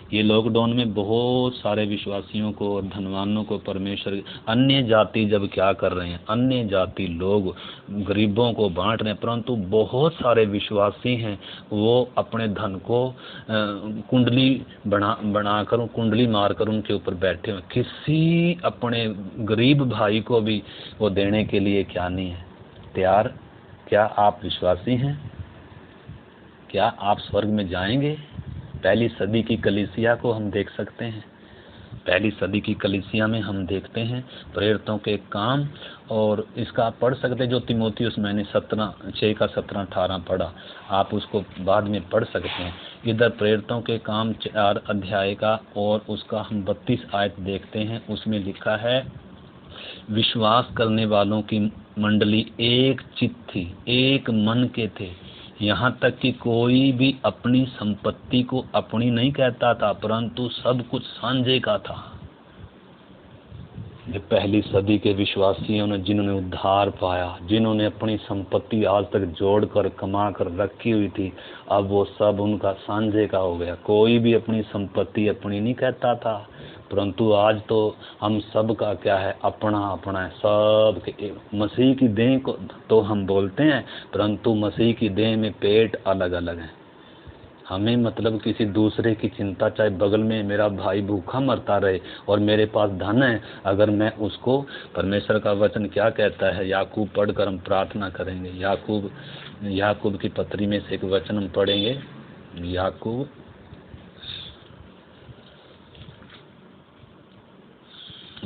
ये लॉकडाउन में बहुत सारे विश्वासियों को और धनवानों को परमेश्वर, अन्य जाति जब क्या कर रहे हैं, अन्य जाति लोग गरीबों को बांट रहे हैं, परंतु बहुत सारे विश्वासी हैं वो अपने धन को कुंडली बनाकर कुंडली मारकर उनके ऊपर बैठे हुए, किसी अपने गरीब भाई को भी वो देने के लिए क्या नहीं है तैयार। क्या आप विश्वासी हैं? क्या आप स्वर्ग में जाएंगे? पहली सदी की कलीसिया को हम देख सकते हैं। पहली सदी की कलीसिया में हम देखते हैं प्रेरितों के काम, और इसका आप पढ़ सकते हैं जो तीमुथियुस, मैंने 6 का 17-18 पढ़ा, आप उसको बाद में पढ़ सकते हैं। इधर प्रेरितों के काम 4 अध्याय का और उसका हम 32 आयत देखते हैं। उसमें लिखा है विश्वास करने वालों की मंडली एक चित्त थी, एक मन के थे, यहाँ तक कि कोई भी अपनी संपत्ति को अपनी नहीं कहता था, परंतु सब कुछ साझे का था। ये पहली सदी के विश्वासियों ने, जिन्होंने उद्धार पाया, जिन्होंने अपनी संपत्ति आज तक जोड़कर कमा कर रखी हुई थी, अब वो सब उनका साझे का हो गया। कोई भी अपनी संपत्ति अपनी नहीं कहता था, परंतु आज तो हम सब का क्या है, अपना अपना है। सब मसीह की देह को तो हम बोलते हैं, परंतु मसीह की देह में पेट अलग अलग है। हमें मतलब किसी दूसरे की चिंता, चाहे बगल में मेरा भाई भूखा मरता रहे और मेरे पास धन है, अगर मैं उसको, परमेश्वर का वचन क्या कहता है, याकूब पढ़कर हम प्रार्थना करेंगे। याकूब की पत्री में से एक वचन हम पढ़ेंगे, याकूब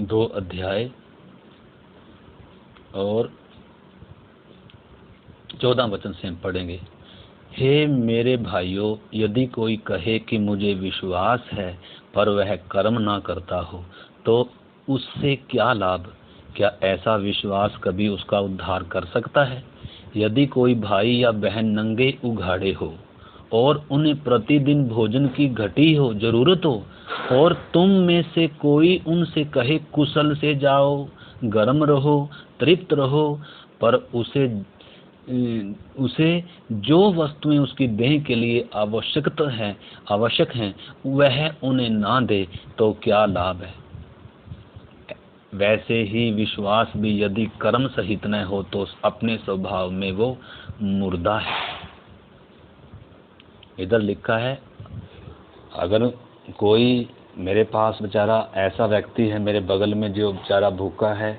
2 अध्याय और 14 वचन से हम पढ़ेंगे। हे मेरे भाइयों, यदि कोई कहे कि मुझे विश्वास है पर वह कर्म ना करता हो, तो उससे क्या लाभ? क्या ऐसा विश्वास कभी उसका उद्धार कर सकता है? यदि कोई भाई या बहन नंगे उघाड़े हो और उन्हें प्रतिदिन भोजन की घटी हो, जरूरत हो, और तुम में से कोई उनसे कहे कुशल से जाओ, गर्म रहो, तृप्त रहो, पर उसे जो वस्तुएं उसकी देह के लिए आवश्यक हैं वह उन्हें ना दे, तो क्या लाभ है? वैसे ही विश्वास भी यदि कर्म सहित न हो तो अपने स्वभाव में वो मुर्दा है। इधर लिखा है, अगर कोई मेरे पास बेचारा ऐसा व्यक्ति है मेरे बगल में जो बेचारा भूखा है,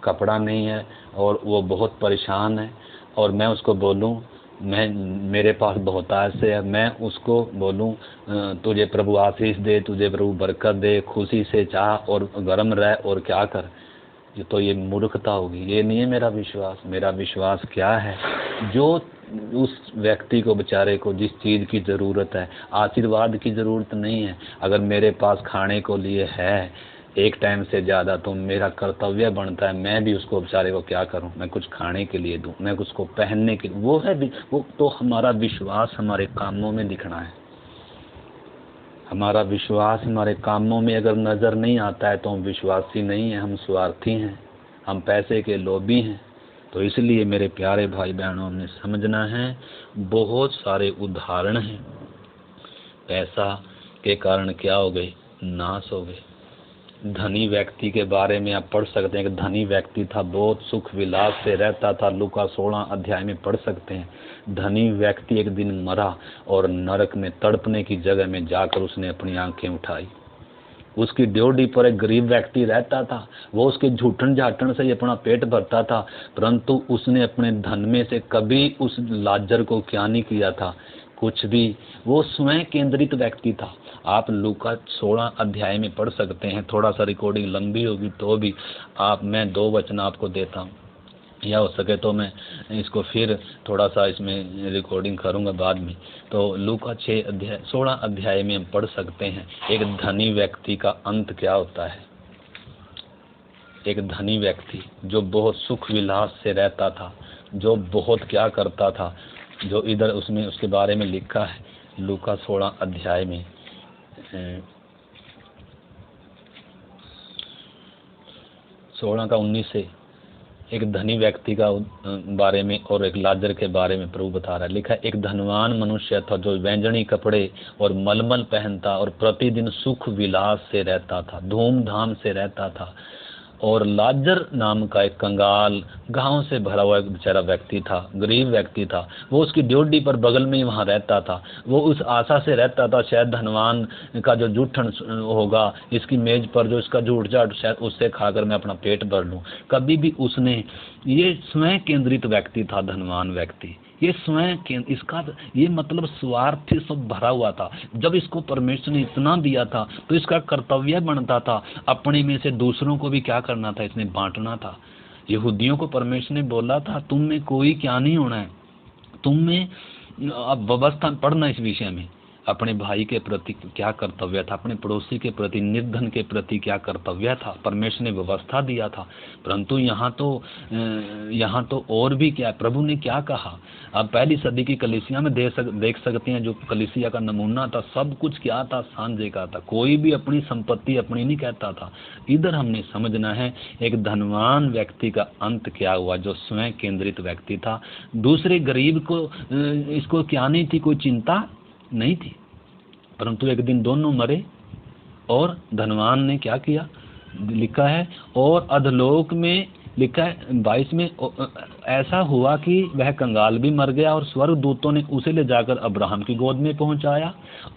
कपड़ा नहीं है और वो बहुत परेशान है, और मैं उसको बोलूं मेरे पास बहुत ऐसे है, मैं उसको बोलूं तुझे प्रभु आशीष दे, तुझे प्रभु बरकत दे, खुशी से चाह और गर्म रह और क्या कर, ये मूर्खता होगी। ये नहीं है मेरा विश्वास। मेरा विश्वास क्या है? जो उस व्यक्ति को, बेचारे को जिस चीज़ की ज़रूरत है, आशीर्वाद की ज़रूरत नहीं है, अगर मेरे पास खाने को लिए है एक टाइम से ज़्यादा, तो मेरा कर्तव्य बनता है मैं भी उसको, बेचारे को क्या करूं, मैं कुछ खाने के लिए दूं, मैं उसको पहनने के, वो है वो तो हमारा विश्वास हमारे कामों में दिखना है। हमारा विश्वास हमारे कामों में अगर नज़र नहीं आता है तो हम विश्वासी नहीं हैं, हम स्वार्थी हैं, हम पैसे के लोभी हैं। तो इसलिए मेरे प्यारे भाई बहनों, हमने समझना है, बहुत सारे उदाहरण हैं पैसा के कारण क्या हो गए, नाश हो गए। धनी व्यक्ति के बारे में आप पढ़ सकते हैं कि धनी व्यक्ति था, बहुत सुख विलास से रहता था, लूका 16 अध्याय में पढ़ सकते हैं। धनी व्यक्ति एक दिन मरा और नरक में तड़पने की जगह में जाकर उसने अपनी आंखें उठाई। उसकी ड्योढ़ी पर एक गरीब व्यक्ति रहता था, वो उसके झूठन झाटन से ही अपना पेट भरता था, परंतु उसने अपने धन में से कभी उस लाजर को क्या नहीं किया था, कुछ भी। वो स्वयं केंद्रित व्यक्ति था। आप लूका 16 अध्याय में पढ़ सकते हैं। थोड़ा सा रिकॉर्डिंग लंबी होगी तो भी मैं 2 वचन आपको देता हूँ, या हो सके तो मैं इसको फिर थोड़ा सा इसमें रिकॉर्डिंग करूँगा बाद में। तो लूका 16 अध्याय में हम पढ़ सकते हैं एक धनी व्यक्ति का अंत क्या होता है। एक धनी व्यक्ति जो बहुत सुख विलास से रहता था, जो बहुत क्या करता था, जो इधर उसमें उसके बारे में लिखा है लूका 16 अध्याय में 16 का 19 से एक धनी व्यक्ति का बारे में और एक लाजर के बारे में प्रभु बता रहा है। लिखा है, एक धनवान मनुष्य था जो व्यंजनी कपड़े और मलमल पहनता और प्रतिदिन सुख विलास से रहता था, धूमधाम से रहता था। और लाजर नाम का एक कंगाल, गांव से भरा हुआ एक बेचारा व्यक्ति था, गरीब व्यक्ति था। वो उसकी ड्योढ़ी पर बगल में ही वहाँ रहता था। वो उस आशा से रहता था शायद धनवान का जो जूठन होगा, इसकी मेज पर जो इसका जूठ जाट, शायद उससे खाकर मैं अपना पेट भर लूँ। कभी भी उसने, ये स्वयं केंद्रित व्यक्ति था धनवान व्यक्ति, ये स्वयं इसका ये मतलब स्वार्थ सब भरा हुआ था। जब इसको परमेश्वर ने इतना दिया था तो इसका कर्तव्य बनता था अपने में से दूसरों को भी क्या करना था, इसने बांटना था। यहूदियों को परमेश्वर ने बोला था, तुम में कोई क्या नहीं होना है, तुम में अब व्यवस्था पढ़ना इस विषय में, अपने भाई के प्रति क्या कर्तव्य था, अपने पड़ोसी के प्रति, निर्धन के प्रति क्या कर्तव्य था। परमेश्वर ने व्यवस्था दिया था। परंतु यहाँ तो और भी क्या, प्रभु ने क्या कहा। अब पहली सदी की कलीसिया में देख सकते हैं, जो कलीसिया का नमूना था, सब कुछ क्या था, सांझे का था। कोई भी अपनी संपत्ति अपनी नहीं कहता था। इधर हमने समझना है एक धनवान व्यक्ति का अंत क्या हुआ, जो स्वयं केंद्रित व्यक्ति था। दूसरे गरीब को इसको क्या नहीं थी, कोई चिंता नहीं थी। परंतु एक दिन दोनों मरे और धनवान ने क्या किया, लिखा है, और अधलोक में लिखा है 22 में, ऐसा हुआ कि वह कंगाल भी मर गया और स्वर्ग दूतों ने उसे ले जाकर अब्राहम की गोद में पहुंचाया।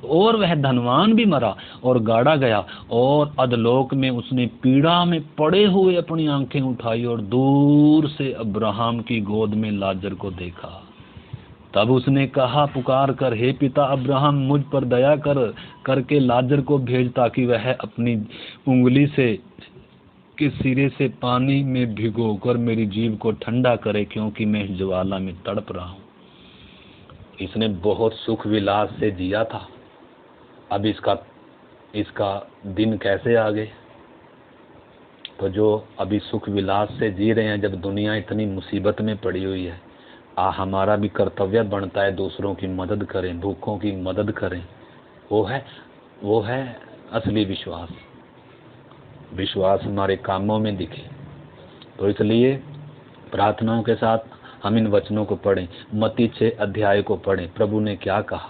और वह धनवान भी मरा और गाड़ा गया, और अधलोक में उसने पीड़ा में पड़े हुए अपनी आंखें उठाई और दूर से अब्राहम की गोद में लाजर को देखा। तब उसने कहा पुकार कर, हे पिता अब्राहम, मुझ पर दया करके लाजर को भेज, ताकि वह अपनी उंगली से के सिरे से पानी में भिगोकर मेरी जीभ को ठंडा करे, क्योंकि मैं इस ज्वाला में तड़प रहा हूँ। इसने बहुत सुख विलास से जिया था। अब इसका दिन कैसे आ गए। तो जो अभी सुख विलास से जी रहे हैं, जब दुनिया इतनी मुसीबत में पड़ी हुई है, हमारा भी कर्तव्य बनता है दूसरों की मदद करें, भूखों की मदद करें। वो है असली विश्वास हमारे कामों में दिखे। तो इसलिए प्रार्थनाओं के साथ हम इन वचनों को पढ़ें। मत्ती 6 अध्याय को पढ़ें। प्रभु ने क्या कहा,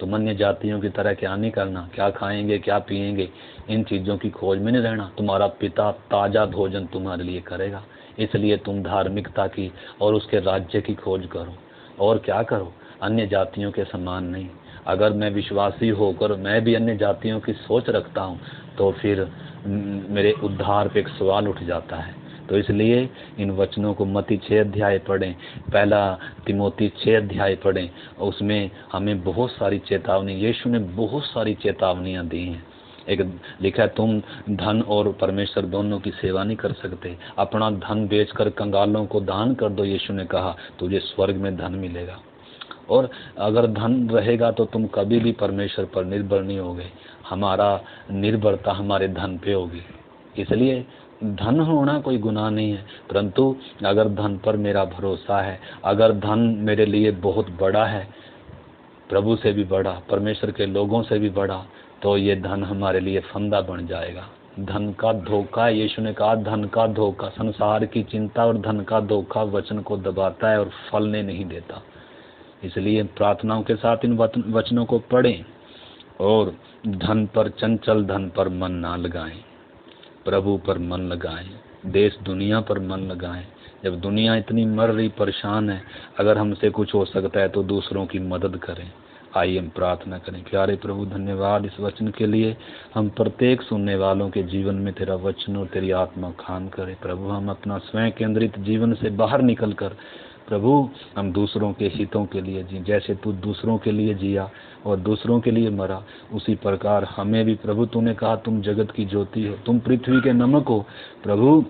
तुम अन्य जातियों की तरह क्या नहीं करना, क्या खाएंगे क्या पिएंगे, इन चीज़ों की खोज में नहीं रहना। तुम्हारा पिता ताज़ा भोजन तुम्हारे लिए करेगा, इसलिए तुम धार्मिकता की और उसके राज्य की खोज करो। और क्या करो, अन्य जातियों के समान नहीं। अगर मैं विश्वासी होकर मैं भी अन्य जातियों की सोच रखता हूँ, तो फिर मेरे उद्धार पे एक सवाल उठ जाता है। तो इसलिए इन वचनों को मत्ती 6 अध्याय पढ़ें, पहला तिमोथी 6 अध्याय पढ़ें। उसमें हमें बहुत सारी चेतावनी, यीशु ने बहुत सारी चेतावनियाँ दी हैं। एक लिखा है, तुम धन और परमेश्वर दोनों की सेवा नहीं कर सकते। अपना धन बेचकर कंगालों को दान कर दो, यीशु ने कहा, तुझे स्वर्ग में धन मिलेगा। और अगर धन रहेगा तो तुम कभी भी परमेश्वर पर निर्भर नहीं होगे। हमारा निर्भरता हमारे धन पे होगी। इसलिए धन होना कोई गुनाह नहीं है, परंतु अगर धन पर मेरा भरोसा है, अगर धन मेरे लिए बहुत बड़ा है, प्रभु से भी बड़ा, परमेश्वर के लोगों से भी बड़ा, तो ये धन हमारे लिए फंदा बन जाएगा। धन का धोखा, यीशु ने कहा धन का धोखा, संसार की चिंता और धन का धोखा वचन को दबाता है और फलने नहीं देता। इसलिए प्रार्थनाओं के साथ इन वचनों को पढ़ें और चंचल धन पर मन ना लगाएं, प्रभु पर मन लगाएं, देश दुनिया पर मन लगाएं। जब दुनिया इतनी मर रही, परेशान है, अगर हमसे कुछ हो सकता है तो दूसरों की मदद करें। आइए हम प्रार्थना करें। प्यारे प्रभु, धन्यवाद इस वचन के लिए। हम प्रत्येक सुनने वालों के जीवन में तेरा वचन और तेरी आत्मा खान करे। प्रभु, हम अपना स्वयं केंद्रित जीवन से बाहर निकल कर प्रभु हम दूसरों के हितों के लिए जी, जैसे तू दूसरों के लिए जिया और दूसरों के लिए मरा, उसी प्रकार हमें भी प्रभु, तूने कहा तुम जगत की ज्योति हो, तुम पृथ्वी के नमक हो। प्रभु,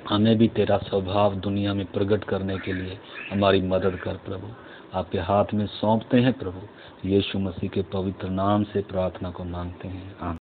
हमें भी तेरा स्वभाव दुनिया में प्रकट करने के लिए हमारी मदद कर। प्रभु, आपके हाथ में सौंपते हैं। प्रभु, यीशु मसीह के पवित्र नाम से प्रार्थना को मांगते हैं, आमीन।